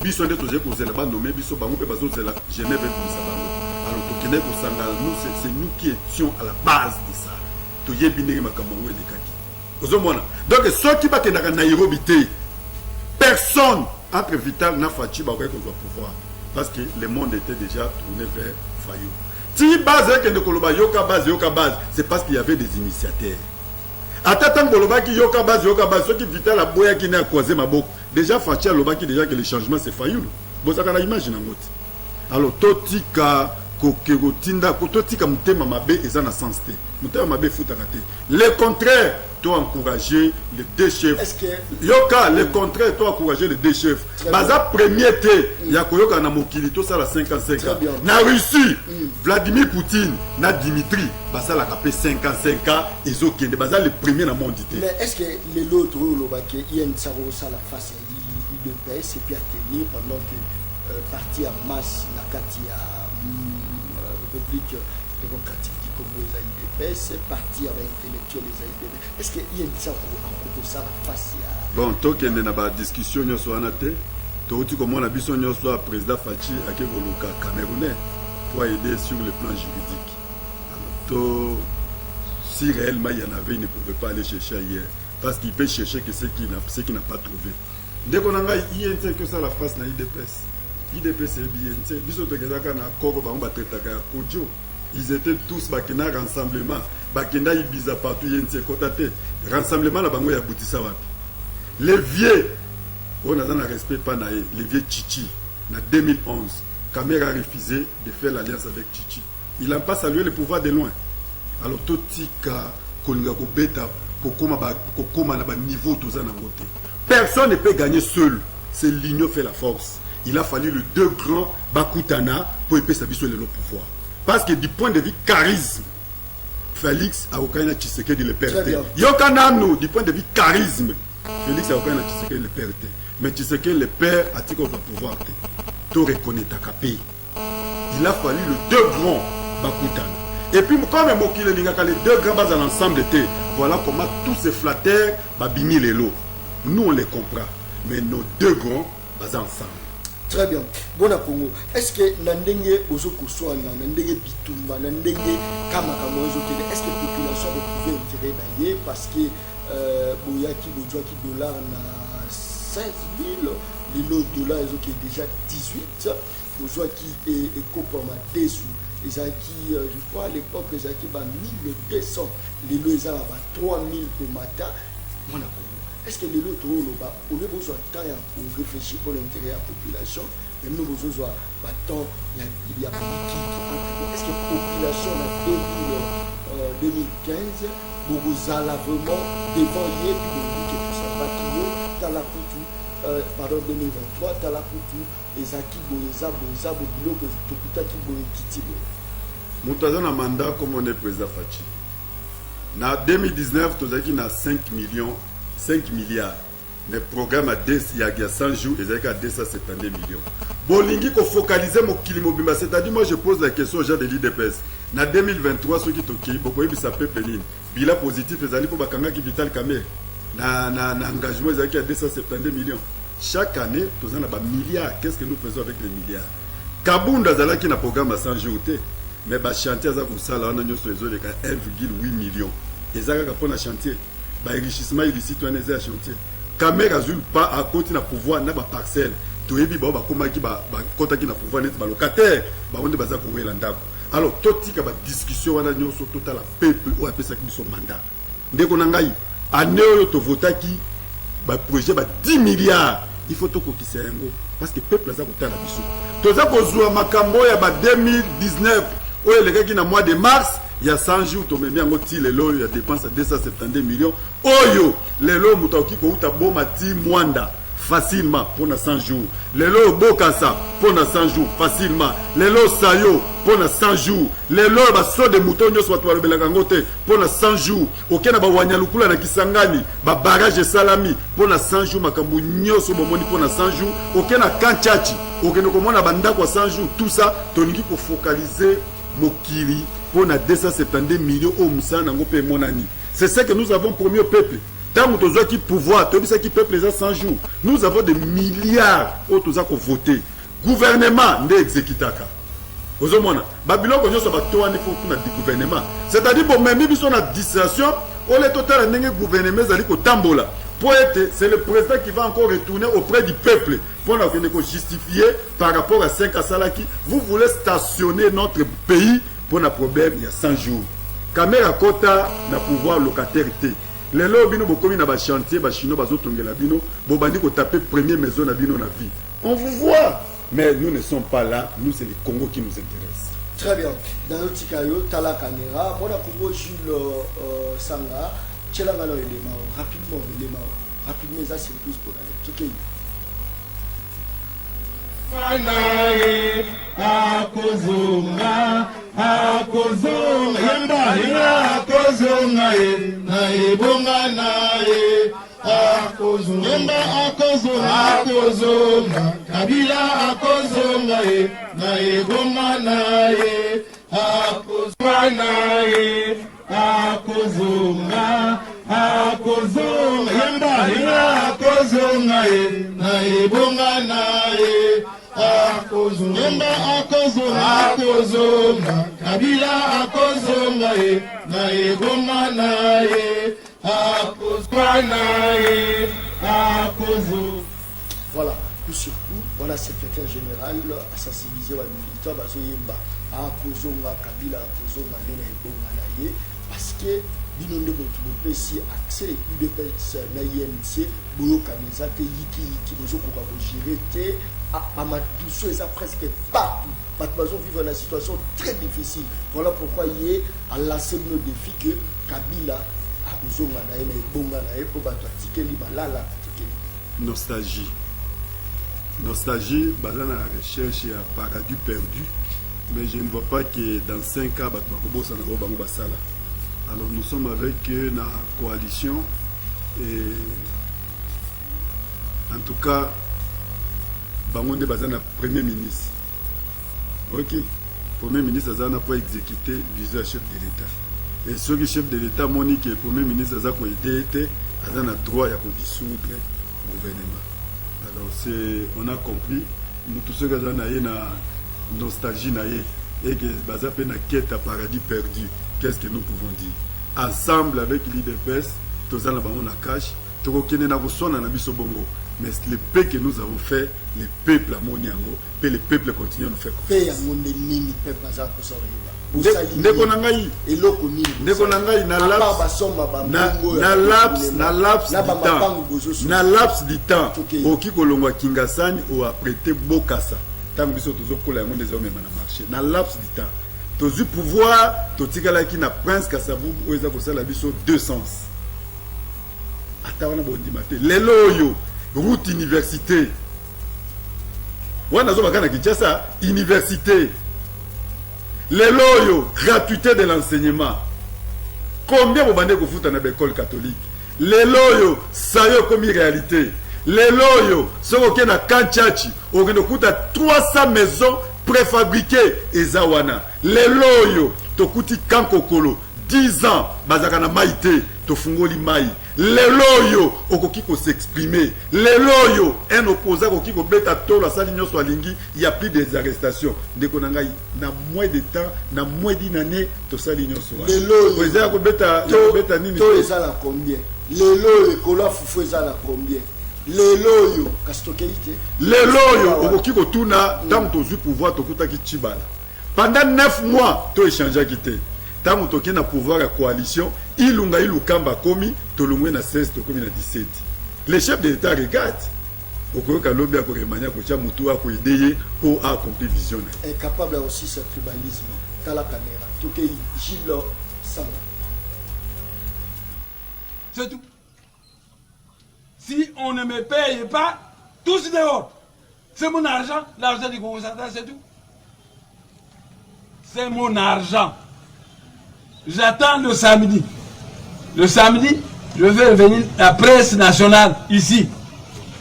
biso nde toje kozela ba nommé biso bango pe bazo zela Genève bisa bango. Alors tokene ko sanga nous c'est nous qui étions à la base de ça. To yebinenge makambo ngo elekaki. Ozomona. Donc ceux qui bakendaka Nairobi té personne entre Vital na Fachi ba ko pouvoir parce que le monde était déjà tourné vers Fayou. Si base que ne koloba yoka base, c'est parce qu'il y avait des initiateurs. Attends koloba ki yoka base, ceux qui Vital la boya qui n'a croisé ma boque. Déjà Fachi aloba qui déjà que le changement c'est Fayou. Bon ça kana imagine ngoti. Alors totika kokero tinda kototika mutema mabe eza na sens te. Mutema mabe futa kate. Le contraire, toi encourager les 2 chefs. Est-ce que yoka le contraire, toi encourager les 2 chefs. Baza premier té ya koyoka na mokili to sala 55 ans. Na Russie, Vladimir Poutine, na Dimitri, basa la kapé 55 ans ezokende baza le premier na monde té. Mais est-ce que les autres lobake yen saro sala face de paix c'est bien tenir pendant que parti à masse na kati ya République démocratique du Congo les IDPS, c'est parti avec intellectuels les IDPS. Est-ce qu'il y a une chose en ça la face bon, tant qu'il y a une discussion sur la tête, tu comme on a vu son président Fachi à Kekoluka Camerounais pour aider sur le plan juridique. Alors, si réellement il y en avait, il ne pouvait pas aller chercher ailleurs parce qu'il peut chercher que ce qu'il n'a pas trouvé. Dès qu'on a eu un que ça la face na IDPS. IDPS est bien, ils étaient tous bakina rassemblement, bakina ibiza partout yense kotate, rassemblement la bango ya boutissa wapi. Les vieux, on a un respect pas naé, les vieux Chichi, en 2011, Kamera a refusé de faire l'alliance avec Chichi. Il n'a pas salué le pouvoir de loin. Alors tout tika kolinga ko beta kokoma na ba niveau tous en côté. Personne ne peut gagner seul, c'est l'union fait la force. Il a fallu le 2 grands Bakutana pour épée sa vie sur le pouvoir. Parce que du point de vue charisme, Félix a aucun Tshisekedi le perte. Yokanano, du point de vue charisme, Félix a aucun Tshisekedi le perte. Mais Tshisekedi le père a dit qu'on va pouvoir. Tu reconnais ta capé. Il a fallu le 2 grands Bakutana. Et puis, comme les 2 grands bases à l'ensemble d'été, voilà comment tous ces flatteurs babimi les lots. Nous on les comprend. Mais nos 2 grands bases ensemble. Très bien. Bon à Congo. Est-ce que Nandenge Bozo Koswana, Nandenge Bitumba, Nandenge Kamakamozo, est-ce que la population va pouvoir intérêt d'ailleurs parce que Boyaki Bojoaki dollar na 16 000, les lots de dollars qui est déjà 18, Bojoaki et Kopama dessous. Ezaki, je crois à l'époque, Ezaki va 1200, les lots ils ont 3000 pour matin. Bon à Congo. Est-ce que les lots on a besoin de temps pour réfléchir pour l'intérêt de la population, mais nous avons besoin de temps, il y a politique. Est-ce que la population en 2015, vous allez vraiment dévoyer, puis vous dites que ça va qu'il y a pardon, 2023, tu as la couture, les acquis, les arbres, bilo, que tout le qui boit Kitibo. Moutaza na mandat comme on est président Fachi. En 2019, tu as 5 milliards. Le programme a 100 jours, et à 270 millions. Bolingi ko focaliser mon kilimobimba, c'est-à-dire moi je pose la question aux gens de l'IDPS. En 2023, ceux qui toki, beaucoup ils s'appellent Péline. Bilan positif, les alliés pour Bakanga qui vital kamé. Na engagement, ils ont 270 millions. Chaque année, tous en a milliards. Qu'est-ce que nous faisons avec les milliards? Kabunda Zala qui a un programme à 100 jours, mais le chantier a 1,8 million. Ils ont un chantier. L'enrichissement illicite, on est à chantier. Caméra Azul pas à côté de pouvoir na ba parcelle to yebi ba koma ki ba kota ki na pouvoir net ba locataire ba onde baza ko wela ndako. Alors totika ba discussion wana nyoso total peuple o apesa ki son mandat ndeko na ngai année oyo to votaki ba projet ba 10 milliards il faut to kokisa yango parce que peuple aza kotala biso toza kozwa makambo ya ba 2019 oyo lekaki na mois de mars. Il y a 100 jours, tu me dis que il y a dépense à 270 millions. Oyo, les lots moutaki ko uta bomati mwanda facilement pour 100 jours. Les lots bokasa pour 100 jours facilement. Les lots sayo pour 100 jours. Les lots baso de moutons soit toi le belagangote pour 100 jours. Okena ba wanyalukula na Kisangani, ba barrage salami pour 100 jours makambu nyoso bomoni pour 100 jours. Okena kanchachi, okena komona banda kwa 100 jours. Tout ça, toningi ko focaliser mokili pour 270 millions au Moussa Nangope Monani. C'est ce que nous avons promis au peuple. Tant que nous avons qui pouvoir, tu sais qui peuple les a 100 jours. Nous avons des milliards au tous à voter. Gouvernement n'est exécutaka. Vous avez Babylone qu'on a battu il faut qu'on a gouvernement. C'est-à-dire pour même si on a distraction, on est total à gouvernement au tambola. Pour être, c'est le président qui va encore retourner auprès du peuple pour nous justifier par rapport à 5 Salaki. Vous voulez stationner notre pays pour un problème il y a 100 jours. Caméra Kota n'a pouvoir locataire. Les lots bino bokomi na ba chantier ba chino bazo tongela bino bo bandi ko taper première maison na bino na vie. On vous voit, mais nous ne sommes pas là. Nous c'est le Congo qui nous intéresse. Très bien. Dans le Tikayo, t'as la caméra. Moi, la Congo Jules Sanga. Tchelangalo élément. Rapidement élément. Rapidement ça c'est plus pour la Tikayo. Anaye akozonga yamba akozonga nae bonga nae akozonga yamba akozonga kabila akozonga nae bonga nae akozonga nae akozonga yamba akozonga nae bonga nae akozonga kabila akozonga nae bonga nae akozonga voilà, coup sur coup, voilà, secrétaire général a sensibilisé les militants bazoyemba akozonga kabila akozonga nae bonga nae parce que bino nde motu bopesi accès UDPS na INC boyokanisa te yiki bozokoka kogere te amatuso eza presque partout bato bazovivre na situation très difficile. Voilà pourquoi ye a lancé nos défis que Kabila akozonga na ye na ebonga na ye po bato atikeli balala atikeli nostalgie baza na recherche ya paradis perdu, mais je ne vois pas que dans 5 ans bato bakobosana o bango basala. Alors nous sommes avec la coalition et en tout cas, Bangonde Bazana Premier ministre. Ok, Premier ministre Azana pour exécuter visé à chef de l'État. Et ceux qui chef de l'État moni que Premier ministre Azana pour aider, Azana droit à dissoudre le gouvernement. Alors on a compris mutu soki aza na ye na nostalgie na ye et que baza pe na quête à paradis perdu, qu'est-ce que nous pouvons dire? Ensemble avec l'IDPS toza na bango na cash tokokende na koswana na biso bongo, mais le paix que nous avons fait, le peuple amoni yango pe le peuple continue à nous faire paix yango nini peuple baza kosala ndeko na ngai eloko nini ndeko na ngai na laps du temps oki kolongwa Kingasani o apprêter Bokassa tant biso tozokola yango désormais na marché na laps du temps tozu pouvoir totikalaki na Prince Kasavu oza kosala biso deux sens ata wana bondima te lelo oyo route université wana zo bakana Kinshasa université lelo oyo gratuité de l'enseignement combien vous bandez ko futa na école catholique lelo oyo sayo comme réalité lelo oyo soko ke na Kanchachi okendo kuta 300 maisons préfabriquées ezawana lelo oyo tokuti Kankokolo 10 ans bazaka na maïté tofungoli mai lelo oyo okoki ko s'exprimer lelo oyo un opposant okoki ko beta tolo sali nyoso alingi il y a plus des arrestations ndeko na ngai na moins de temps na moins d'une année to sali nyoso lelo oyo ko beta nini to ezala combien lelo oyo kola fufu ezala combien lelo oyo kastokelite lelo oyo okoki ko tuna tant tozu pouvoir tokutaki Chibala pendant 9 mois to échanger quitté tant que na pouvoir à coalition ilunga ilukamba komi tolungwe na 16 tokomi na 17 les chefs de l'état regardent okoyoka lobi akoremania kotia mutu akoideye pour accomplir vision incapable aussi ce tribalisme dans la caméra tout que Gilles Samba c'est tout. Si on ne me paye pas tous dehors, c'est mon argent, l'argent du Congo central, c'est tout. C'est mon argent. J'attends le samedi. Le samedi, je vais venir à la presse nationale ici.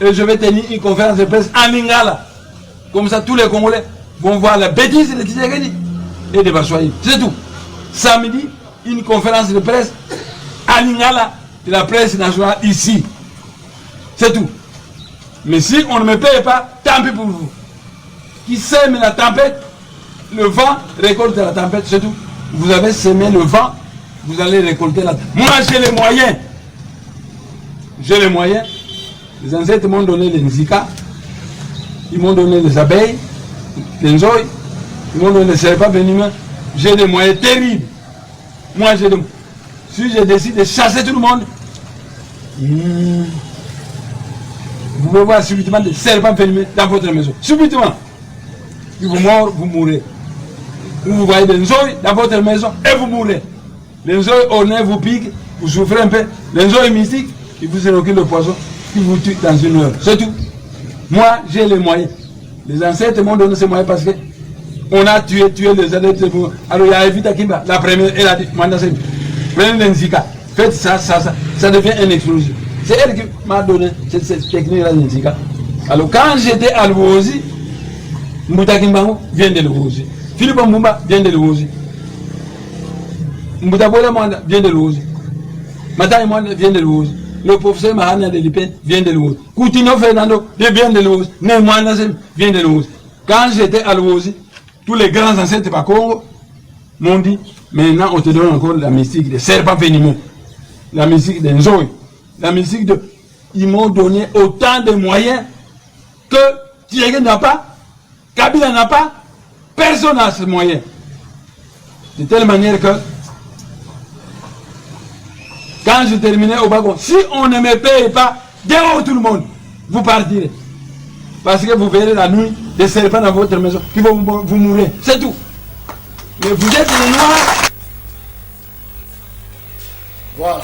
Et je vais tenir une conférence de presse en Lingala. Comme ça, tous les Congolais vont voir la bêtise de Tshisekedi et de Batshuayi. C'est tout. Samedi, une conférence de presse en Lingala de la presse nationale ici. C'est tout. Mais si on ne me paye pas, tant pis pour vous. Qui sème la tempête, le vent récolte la tempête, c'est tout. Vous avez semé le vent, vous allez récolter la tempête. Moi, j'ai les moyens. J'ai les moyens. Les ancêtres m'ont donné les nzika, ils m'ont donné les abeilles, les nzoï, ils m'ont donné les serpents venimeux. J'ai des moyens terribles. Moi, j'ai des... Si je décide de chasser tout le monde, vous pouvez voir subitement des serpents venimeux dans votre maison. Subitement. Puis vous mourrez, vous mourrez. Ou vous voyez des nzoï dans votre maison et vous mourrez. Les nzoï au nez vous piquent, vous souffrez un peu. Les nzoï mystiques, ils vous éloquent le poison, ils vous tuent dans une heure. C'est tout. Moi, j'ai les moyens. Les ancêtres m'ont donné ces moyens parce que on a tué les adeptes. Alors il y a Evita Kimba, la première, elle a dit, prenez les nzika, faites ça, ça devient une explosion. C'est elle qui m'a donné cette technique-là de nzika. Alors quand j'étais à Luozi, Mbouta Kimbango vient de Luozi. Philippe Mbumba vient de Luozi. Mbouta Bola Mwanda vient de Luozi. Matai Mwanda vient de Luozi. Le professeur Mahana de Lipen vient de Luozi. Coutinho Fernando vient de Luozi. Neymar vient de Luozi. Quand j'étais à Luozi, tous les grands ancêtres par Congo m'ont dit, maintenant on te donne encore la mystique des serpents venimeux, la mystique des nzoï, la mystique de... Ils m'ont donné autant de moyens que Thierry n'a pas, Kabila n'a pas, personne n'a ce moyen. De telle manière que, quand je terminais au wagon, si on ne me paye pas, dehors tout le monde, vous partirez. Parce que vous verrez la nuit des serpents dans votre maison, qui vont vous mourir. C'est tout. Mais vous êtes les noirs. Voilà,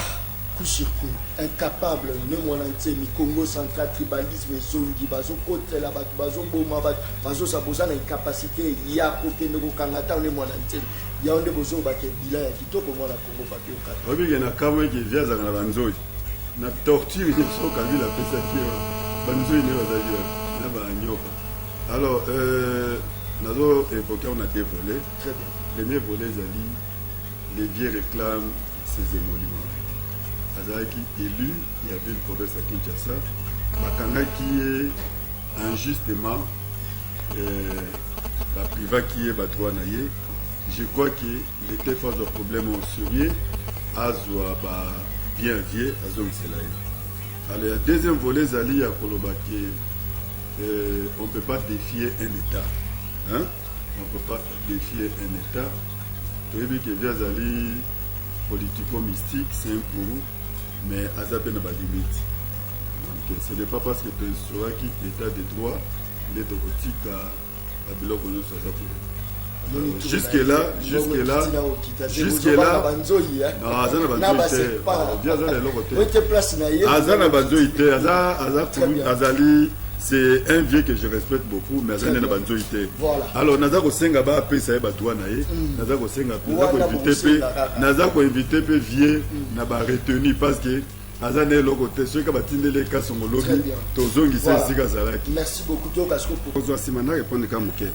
coup sur coup, incapable, ne mon entier, mi Congo central, tribalisme, zongi, bazo côté là, bazo boma, bazo sabosa na incapacité, ya côté ne kangata ne mon entier. Ya onde bozo ba ke bila ya kitoko mona Congo ba ke okata. Obi na kamwe ki via za na banzoi. Na torture ni so kabila pesa ki banzoi ne bazaji na ba nyoka. Alors nazo évoquer on a deux volets. Très bien. Le premier volet zali les vieux réclament ces émoluments. Azaki élu, il y avait le province à Kinshasa, Bakanga qui est injustement priva qui est droit naïe. Je crois qu'il était face au problème au sérieux, azwa bien vieux, azwa Israël. Alors, le deuxième volet, Zali à Kolobaki, on ne peut pas défier un État. Hein? On ne peut pas défier un État. Tu as vu que Zali politico-mystique, c'est un courroux, mais Azapé n'a pas de limite. Donc, ce n'est pas parce que tu seras qui État de droit, il est autotique à Biloko nous jusque-là, c'est un vieux que je respecte beaucoup, mais Azana Banzoïté. Alors, Nazako Senga ba pe sa ba douane naé, Nazako Senga Nazako invité pe vieux na ba retenu parce que Azana lokote ceux qui batindé les cas sont lobi tozongi ça sika zalaki. Merci beaucoup to parce que pour toi simana répondre comme OK.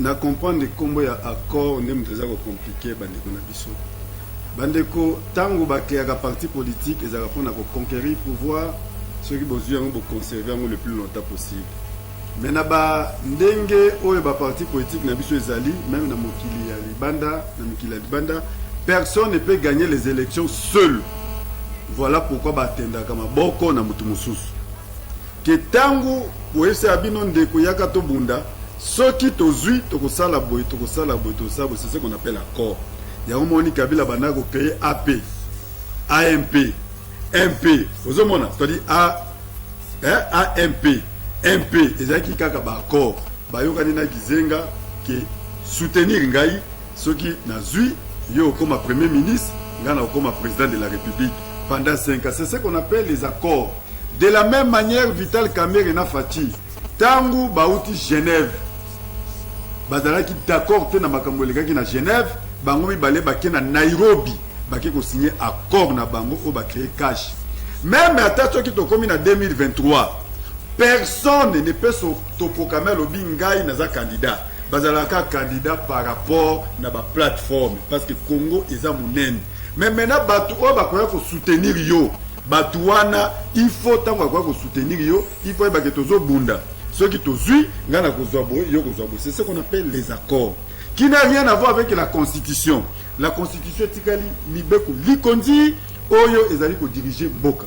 Na comprendre kombo ya accord ndem teza ko compliqué bandeko na biso. Bandeko tango ba créer ka parti politique ezaka pona ko conquérir pouvoir ceux qui besoin de conserver le plus longtemps possible. Mais na ba ndenge oyo ba parti politique na biso ezali même na mokili ya libanda na mokili ya libanda personne ne peut gagner les élections seul. Voilà pourquoi ba tenda kama boko na mutu mususu. Que tango poese abino ndeko yaka to bunda soki tozui tokosala boy c'est ce qu'on appelle accord. Ya omoni Kabila bana ko créer AP AMP MP ozomona c'est-à-dire AMP MP ezaki kaka ba accord bayokani na kizenga ke soutenir ngai soki nazui yo comme premier ministre ngana comme président de la République pendant 5 ans. C'est ce qu'on appelle les accords. De la même manière Vital Kamerhe na Fachi tangu bauti Genève bazalaki d'accord te na makambo elekaki na Genève bango mibale bake na Nairobi bake ko signer accord na bango o ba créer cash. Même à ce qui est commis en 2023, personne ne peut s'autoproclamer le bingai naza candidat. Bazalaka candidat par rapport à la plateforme parce que Congo est à mon. Mais maintenant batu o ba ko soutenir yo. Batuana il faut tango ko soutenir yo, il faut ba que tozo bunda. Ceux qui tozui ngana ko zobo yo ko zobo. C'est ce qu'on appelle les accords qui n'a rien à voir avec la constitution. La constitution tikali libeko likondi oyo ezali ko diriger boka.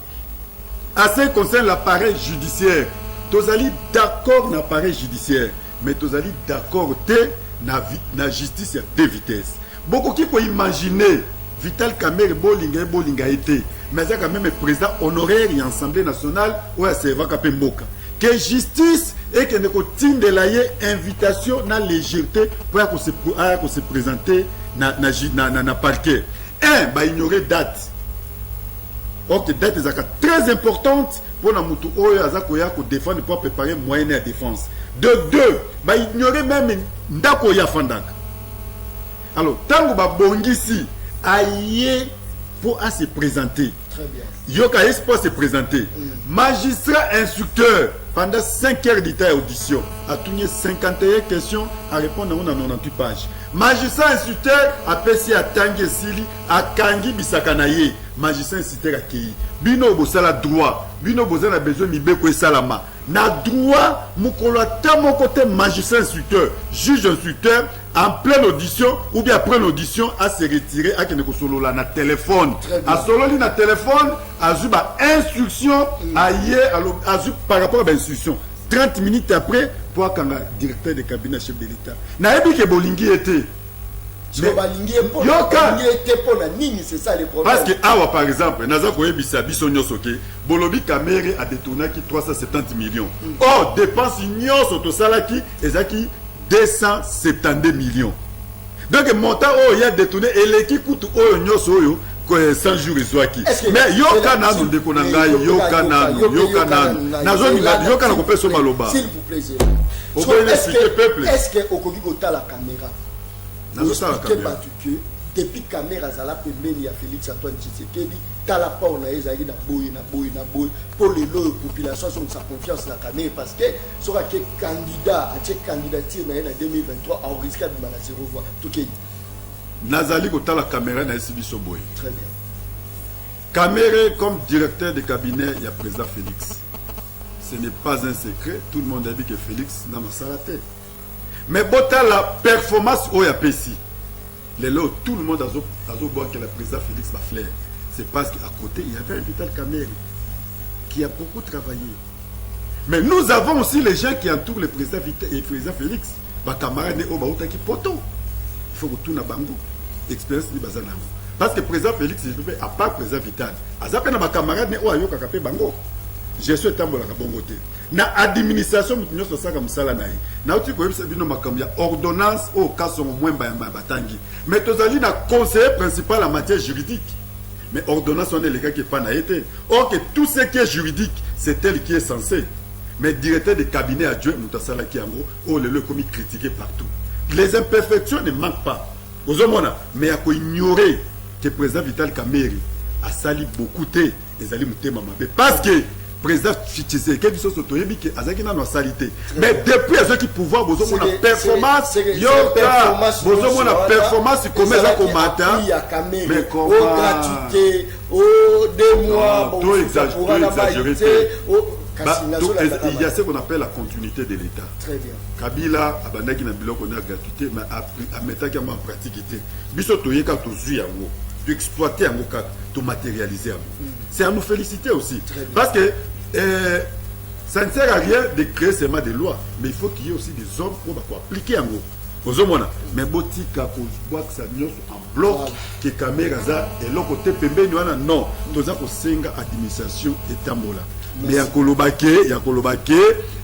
À ce qui concerne l'appareil judiciaire, tozali d'accord na appareil judiciaire, mais tozali d'accord te na justice à deux vitesses. Beaucoup qui peut imaginer Vital Kamerhe bolinga été, mais c'est quand même président honoraire de l'Assemblée nationale ou à Seva Kapemboka. Que justice et que ne continue la invitation na légèreté pour se présenter na parquet. Un, bah ignorer date. Ok, date est très importante pour la mutu oyo azakoya ko défendre pour préparer moyen de défense. De deux, bah ignorer même ndako ya fandaka. Alors, tango ba bongisi aye pour se présenter. Très bien. Yoka est pour se présenter. Magistrat instructeur pendant 5 heures d'état et audition a tourné 51 questions à répondre à 98 pages. Magistrat instructeur a passé à Tanguy Sili à Kangi Bisakanaye. Magistrat instructeur a Kei. Bino bosala droit. Bino bosala besoin mibeko et salama. Na droit mukolo ta mon côté magistrat instructeur, juge instructeur en pleine audition ou bien après l'audition à se retirer à kene ko solo la na téléphone. À solo li na téléphone a zuba instruction aye a par rapport à l'instruction 30 minutes après pour kanga directeur de cabinet chef de l'État. Na ebi ke bolingi était c'est ça le problème. Parce que awa par exemple naza koyebisa biso nyoso ke Bolobi Kamerhe a détourné 370 millions. Or dépense nyoso to salaki ezaki 272 millions. Donc montant oh il a détourné et l'équipe coûte oh nyoso oyo 100 jours ezwaki. Mais yoka nanu ndeko na ngai yoka nanu nazo ko peso maloba. S'il vous plaît. Est-ce que okoki kota la caméra? Depuis Kamerhe azala pembeni ya Félix Antoine Tshisekedi tala pa on a ezali na boy pour les populations sont sa confiance na Kamerhe parce que sera que candidat à cette candidature na 2023 a risqué de mana zéro voix tukei nazali ko tala Kamerhe na esibiso boy. Très bien. Kamerhe comme directeur de cabinet il y a président Félix ce n'est pas un secret, tout le monde a dit que Félix n'a pas la tête. Mais bota la performance au Yapesi. Tout le monde a voir que la président Félix va flair. C'est parce qu'à côté, il y avait un Vital Kamerhe qui a beaucoup travaillé. Mais nous avons aussi les gens qui entourent le président Vital et le président Félix. Ma camarade est au Baouta qui poto. Il faut que tout n'a bango. Expérience ni bazana. Parce que le président Félix, à part le président Vital, Azapé na ma camarade n'est au Ayoka Kapé Bango. Je suis un la bongoté. Na administration mutinyo so saka musala nae. Na uti ko yebisa bino makambo ya ordonnance au cas au moins batangi. Mais tozali na conseiller principal en matière juridique. Mais ordonnance on est les gars qui pas na été. Or que tout ce qui est juridique, c'est elle qui est censée. Mais directeur de cabinet adjoint mutasala ki yango, oh le commis critiqué partout. Les imperfections ne manquent pas. Ozomona, mais il faut ignorer que le président Vital Kamerhe a sali beaucoup de les mutema mabe parce que président Tshisekedi biso sotoyebi ke azaki na salité. Mais depuis ceux qui pouvoir bozo mona performance yoka bozo mona performance comme ça comata mais comment gratuité au 2 mois tout exagéré. Il y a ce qu'on appelle la continuité de l'État. Très bien. Kabila abandaki na biloko na gratuité mais a metaki en pratique été. Biso toyeka tozu yango. D'exploiter un cas, de matérialiser un mot. C'est à nous féliciter aussi. Parce que ça ne sert à rien de créer seulement des lois, mais il faut qu'il y ait aussi des hommes pour appliquer un mot. Mais botika ko que ça nyos en bloc que caméra za et l'autre côté pembeni wana non, toza ko senga administration et tambola. Mais ya kolobake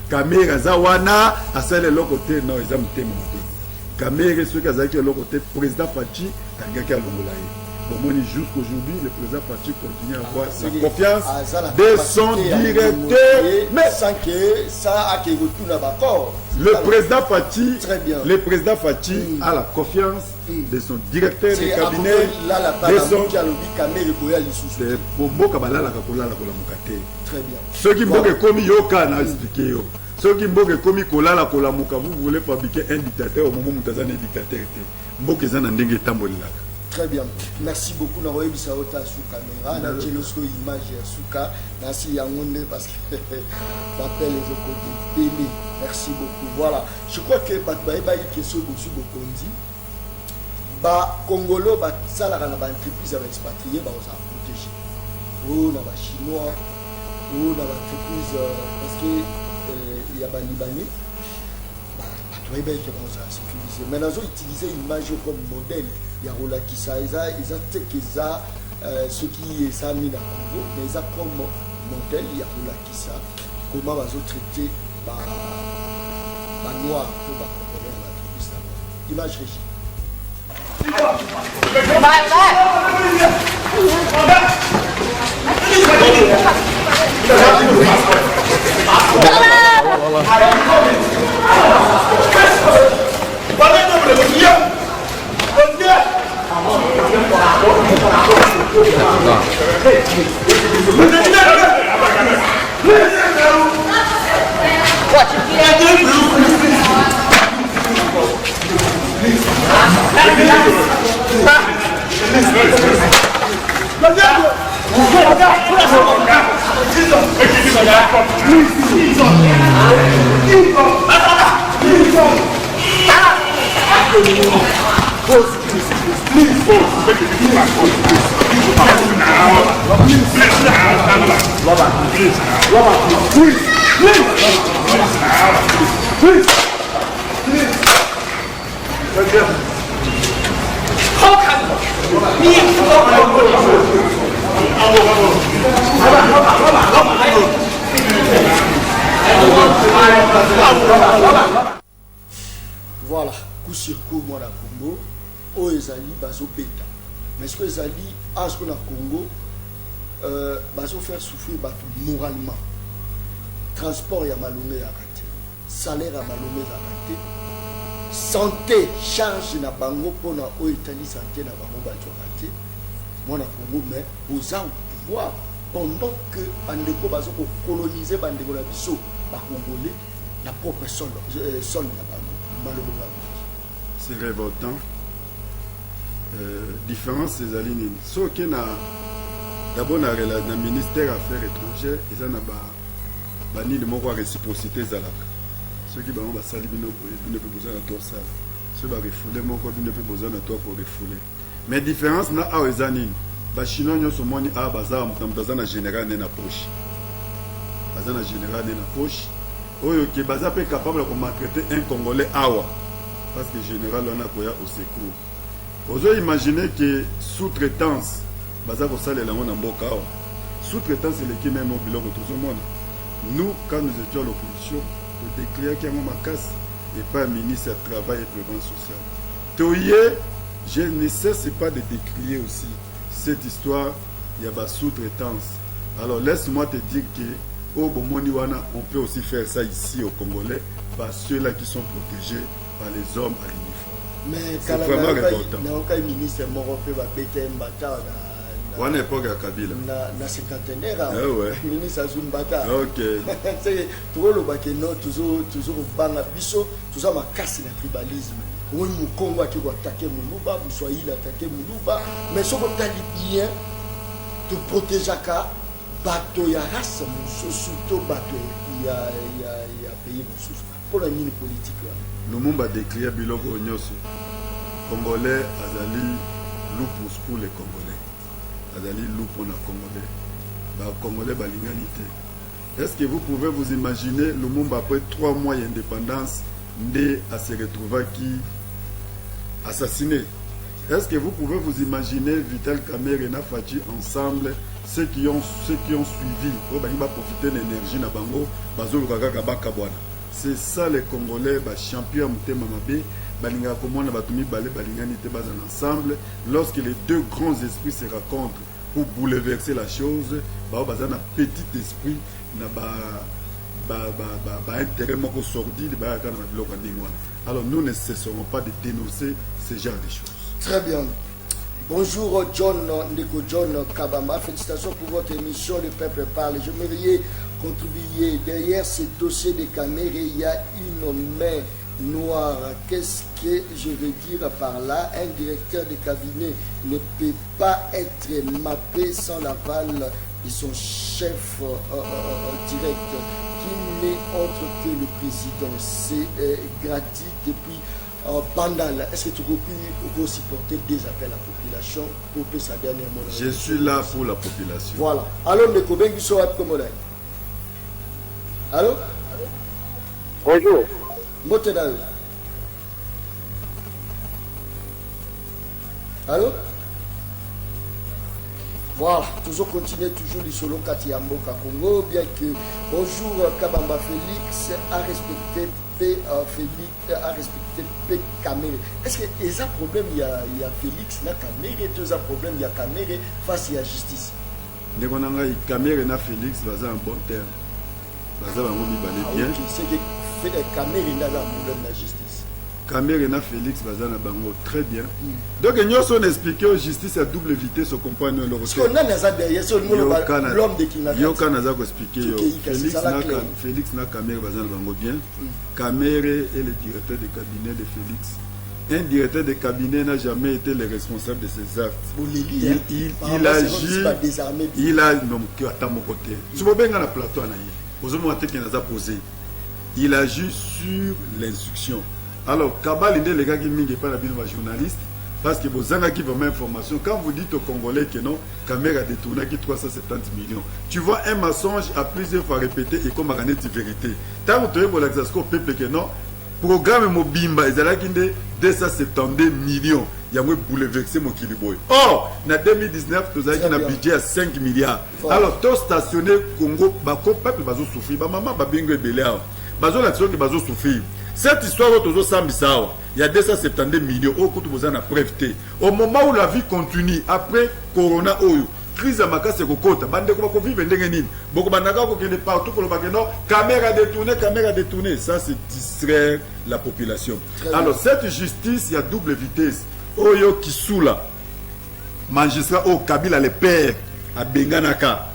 caméra za wana asale l'autre côté non, ils ont mutema moté. Caméra ceux qui azaki l'autre côté président Fachi kangaki alongolaye. Jusqu'aujourd'hui, le président Fachi continue à avoir sa confiance de son directeur. Mais sans que ça a été d'accord. Le président Fachi a la confiance de son directeur de cabinet. De son très bien. Ceux qui m'ont commis yoka n'a expliqué. Ceux qui m'ont commis kolala kolamuka, vous voulez fabriquer un dictateur au moment où vous êtes un dictateur. Mbokezan ndenge tambolilaka. Très bien. Merci beaucoup. Nous avons sur caméra. Nous avons une image Souka. Merci Yangonde parce que m'appelle les autres. Merci beaucoup. Voilà. Je crois que Batbaïba est question de Bokondi. Congolo, ça la entreprise va expatrier, va se protéger. Oh, on a Chinois. Oh, on a entreprise parce que il y a des Libanais. Batbaïba qui va se sécuriser. Mais nous avons utilisé l'image comme modèle. Il y a Rola qui ça, ils ont ce qui est ça mis dans le Congo, mais ils ont comme modèle, il y a Rola qui ça, comment ils ont traité les noirs pour les Congolais dans la tribu là. Image régie. Voilà, coup sur coup, moi, la Congo, au Ezali, baso bêta. Mais ce que Ezali, à ce qu'on a Congo, baso faire souffrir moralement. Transport, il y a malomé à rater. Salaire, à malomé à rater. Santé, charge, na bango, pour na o Italie, santé, na bango, baso rater. Moi, na Congo, mais vous avez pouvoir, pendant que Bandeko baso pour coloniser Bandeko la biso, ba Congolais, la propre sol, na bango. C'est révoltant. Différence ces alignes. Ce qui est d'abord dans le ministère des Affaires étrangères, ils ont banini moko réciprocité ezalaka soki bango basali bino boye bino mpe boza na to osala soki barefule moko bino mpe boza na to korefule mais différence na awa eza nini bachinois nyonso omoni awa baza moto aza na général ne na poche baza na général ne na poche oyo ke baza mpe capable ya komaltraiter un congolais awa parce que général wana akoya au secours ozo imaginer ke sous-traitance baza kosalela yango na mboka awa sous-traitance eleki meme o biloko tozomona nous quand nous étions à l'opposition todécliaki yango makasi epai ya ministre ya travail et prévention sociale toye je ne cesse pas de décrier aussi cette histoire ya sous-traitance. Alors laisse-moi te dire que au Bomoni wana on peut aussi faire ça ici au Congolais par ceux-là qui sont protégés par les hommes à l'uniforme. Mais c'est vraiment important. Na ministre moko pe ba bete mbata wana époque ya Kabila na cinquantenaire ouais. Ministre Azumbata. OK. C'est tout le bakeno toujours banga biso toujours makasi na tribalisme. Oui, mon Congo qui va attaquer Moulouba, vous soyez attaqué Moulouba, mais ce que tu as bien, te protéger à bateau, il y a race, surtout bateau, il y a pays pour la mine politique. Nous m'avons déclaré Biloko Onyoso. Congolais, Azali, loup pour les Congolais. Azali, loup pour les Congolais. Congolais, balinganité. Est-ce que vous pouvez vous imaginer le monde après 3 mois d'indépendance, né à se retrouver qui assassiné? Est-ce que vous pouvez vous imaginer Vital Kamerhe et Nafati ensemble, ceux qui ont suivi, pour profiter de l'énergie na bango, c'est ça les Congolais, champions Moutemamabe, balinga komona batumi balé balingani te bazan ensemble. Lorsque les deux grands esprits se rencontrent pour bouleverser la chose, bazan un petit esprit na intérêt moko sordide alors nous ne cesserons pas de dénoncer ce genre de choses. Très bien. Bonjour John Ndeko John Kabama, félicitations pour votre émission Le Peuple Parle. Je m'aimerais contribuer. Derrière ce dossier de Kamerhe, il y a une main noire. Qu'est-ce que je veux dire par là? Un directeur de cabinet ne peut pas être mappé sans l'aval de son chef direct, qui n'est autre que le président. C'est gratuit depuis Bandal. Est-ce que tu peux supporter des appels à la population pour que sa dernière mot? Je suis là pour la population. Voilà. Alors, le Koben qui soit comme on. Allô? Bonjour. Motenal. Allô? Voilà, toujours continuer, toujours les solos Katiambo Kakongo, bien que bonjour Kabamba Félix a respecté Félix a respecté P Kamerhe. Est-ce qu'il y a un problème, il y a Félix, il y a Kamerhe, et il y a un problème, il y a Kamerhe face à la justice? Kamerhe et Félix, ils ont un bon terme. Ils ont un bien. C'est que Kamerhe n'a pas un problème de la justice. Kamerhe et Félix bazana bango très bien. Donc nous on expliqué aux justice à double vitesse au compagnon le parce qu'on a nazar derrière c'est l'homme de Kinshasa. Yo kana za ko expliquer Félix na Kamerhe bazana bango bien. Kamerhe est le directeur de cabinet de Félix. Un directeur de cabinet n'a jamais été le responsable de ses actes. Il a non que à mon côté. Tu vois bien dans la plateau na ye. Ozomo ate qui n'a posé. Il agit sur l'instruction. Alors, Kabal les gars qui ne pas la vie de journaliste, parce que vous avez vraiment information. Quand vous dites aux Congolais que non, Kamerhe a détourné 370 millions, tu vois un mensonge à plusieurs fois répété et comme à de vérité. Tant que tu as l'exasco peuple que non, programme Mobimba, ils ont 270 millions. Il y a bouleversé mon kiliboy. Or, en 2019, tu as un budget à 5 milliards. Alors, tu as stationné Congo, le peuple va souffrir, maman va bien belé. Bazo la qui va souffrir. Cette histoire, il y a 270 millions au moment où la vie continue, après Corona, crise à Makase Kokota, bande ko vivre ndengeni. Boko bandaka ko kende partout pour le bageno, caméra détournée, ça c'est distraire la population. Alors cette justice, il y a double vitesse. Oyo Kisula, magistrat au Kabila le père à Benganaka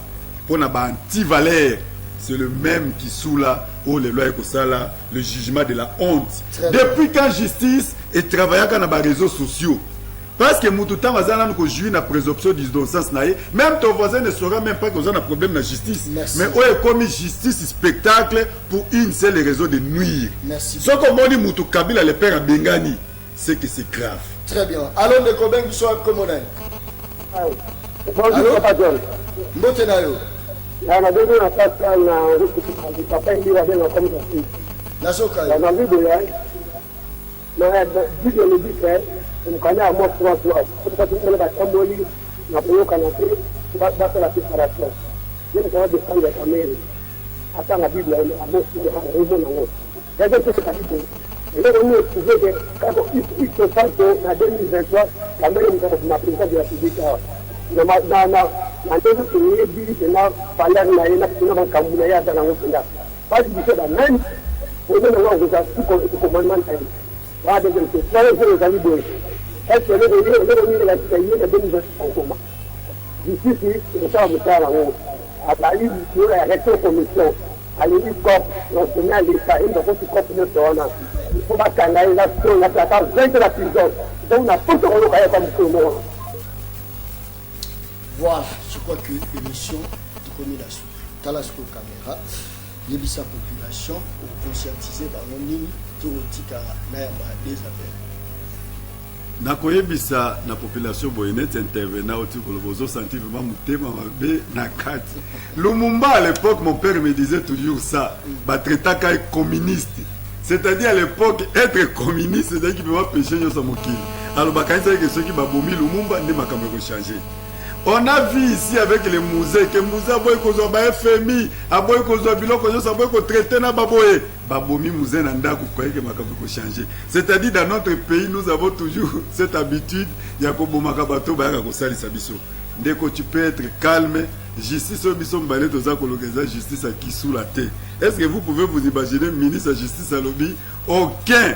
pour na ba anti-valeur. C'est le même qui sous là, où les lois Ekosala, le jugement de la honte. Depuis quand justice et travaillait dans les réseaux sociaux, Parce que mutu tanga zana nous jouir na présomption d'innocence naïe, même ton voisin ne saura même pas que vous avez un problème de justice. Merci. Mais on est comme justice spectacle pour une seule raison de nuire. Merci. Ce qu'on dit mutu Kabila le père à Bengani, c'est que c'est grave. Très bien. Allons de Koben qui soit comme on est. Bonjour, Papa John. Mbotenayo. Na ndio napata na papa ndio ndio kama hivi. Nasoka. Na ndio ya. Na video le dit mkanya mo kwa kwa kwa tamboli na kuyoka na basi la separation. Ndio kwa defendre kamera. Hata na Biblia ile abosi ya hizo na wote. Ndio kitu karibu. Leo ni kuzeke kako iko santo na 2023 kamera mkana president de la République. Na ndio tuliyebi na pala na ina kuna kampuni ya sana ngopenda. Basi bisha nani wewe na wao kwa commandment time. Baada ya kutoa karibu. Est-ce que le la citoyenne est bien en commun. D'ici, nous sommes au à la ligne de la rétrocommission, à l'UNICOP, national d'État, et dans votre COP de Torana. Il faut pas canalisation, la plata 20 de la prison. Donc, on a tout le monde comme tout le monde. Voilà, je crois que l'émission de communication, Talasco Caméra, il y a sa population pour conscientiser par mon ligne, tout le tika, n'ayama des affaires. Nakoyebisa na population boyenet intervenant au type de sentir vraiment mutema mabe na kati. Lumumba à l'époque, mon père me disait toujours ça, batreta kai communiste. C'est-à-dire à l'époque être communiste, c'est-à-dire qu'il peut pas pécher yo samokili. Alors bakanisa que ceux qui babomi Lumumba ne makambo changer. On a vu ici avec les musées que musée boy kozo ba FMI, aboy kozo biloko yo saboy ko traiter na baboye. Babomi musée na ndako kwa que makambo ko changer. C'est-à-dire dans notre pays nous avons toujours cette habitude ya ko bomaka bato ba ya ko salisa biso. Ndeko tu peux être calme, justice au biso mbale toza ko lokeza justice à qui sous la terre. Est-ce que vous pouvez vous imaginer ministre de justice à lobby aucun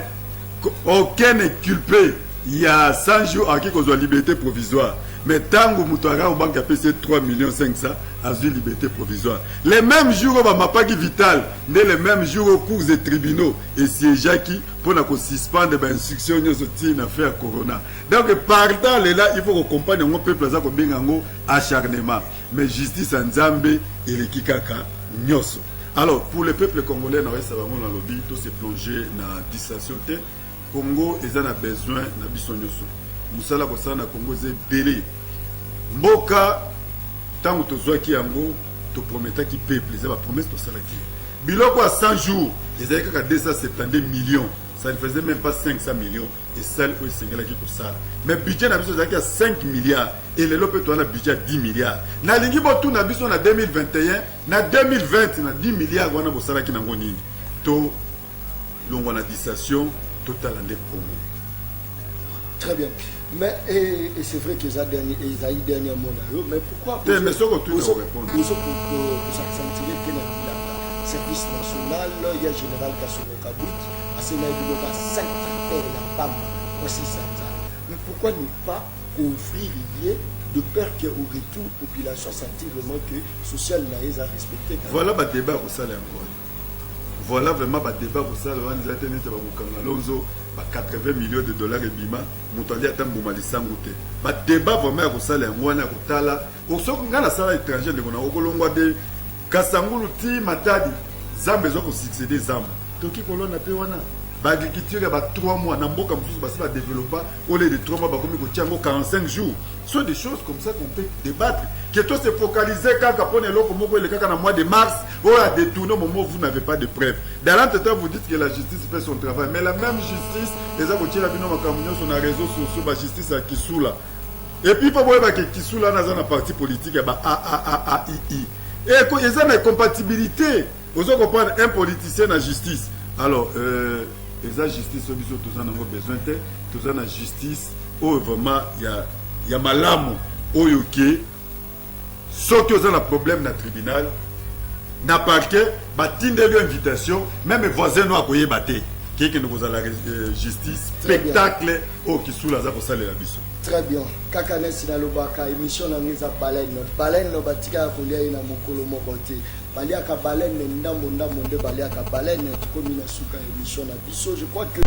n'est culpé. Il y a 100 jours à qui qu'on soit liberté provisoire. Mais tant que Moutouara, on banque a payé 3 500 000 à une liberté provisoire. Les mêmes jours, on va pas vital, mais les mêmes jours au cours des tribunaux. Et c'est Jackie pour nous suspendre les instructions de une affaire Corona. Donc, partant là, il faut qu'on comprenne mon peuple comme bien acharnement. Mais justice en Zambé et les Kikaka, Nyoso. Alors, pour le peuple congolais, nous avons dans lobby, tout se plonger dans la distraction. Congo, ils ont besoin de biso nyoso. Musala kosala na Congo c'est belé. Mboka tant que tozwaki yango to prometa ki peuple, c'est la promesse to salaki. Biloko à 100 jours, ils avaient qu'à 272 millions. Ça ne faisait même pas 500 millions et celle où ils qui pour ça. Mais budget na biso c'est à 5 milliards et le lope to na budget à 10 milliards. Na lingi botu na biso na 2021, na 2020 na 10 milliards wana bo salaki nango nini. To longo na dissation total en Congo. Très bien. Mais et c'est vrai qu'ils ont eu dernièrement, mais pourquoi mais ce que tu pour s'accentuer que le service national, il y a général Kassoro Kabouit, à ce moment-là, 5 terres la femme aussi ça. Mais pourquoi ne pas offrir de peur qu'au retour, la population sentit vraiment que social n'a pas respecté. Voilà le débat au salaire encore. Voilà vraiment le débat pour ça. On a été 80 millions de dollars et bima. Moutali a tant boumali sangoute. Le débat vraiment pour ça. On a kutala. Au second, on a la salle étrangère de Gona. Au Colombo de Kasangulu ti matadi. Zambe zo ko succéder Zambe. Toki kolon na pe wana. L'agriculture, il y a 3 mois. Dans beaucoup de choses, va développer. Au lieu de 3 mois, il y a 45 jours. Ce sont des choses comme ça qu'on peut débattre. Que toi, c'est focalisé quand on est là, comme le mois de mars, on a détourné au moment où vous n'avez pas de preuves. Dans l'entretien, vous dites que la justice fait son travail. Mais la même justice, les avocats, la sur les réseaux sociaux, la justice à Kissoula. Et puis, il faut voir que Kissoula dans un parti politique, il y a AAAI. Et il y a une incompatibilité. Vous comprenez un politicien dans la justice. Alors, la justice, tous en avons besoin de tous en la justice, où vraiment il y a malamu, où il y a sauf que vous avez un problème dans le tribunal, dans le parquet, il y a une invitation, même les voisins n'ont pas battu. Qui nous a la justice, spectacle, qui sous la pour ça la biso. Très bien. Kakane Sinalobaka, émission na mise à baleine. Baleine no batika kolia ina mokolo mokote. Balia ka baleine ndambo nde balia ka baleine tukomi na suka émission na biso. Je crois que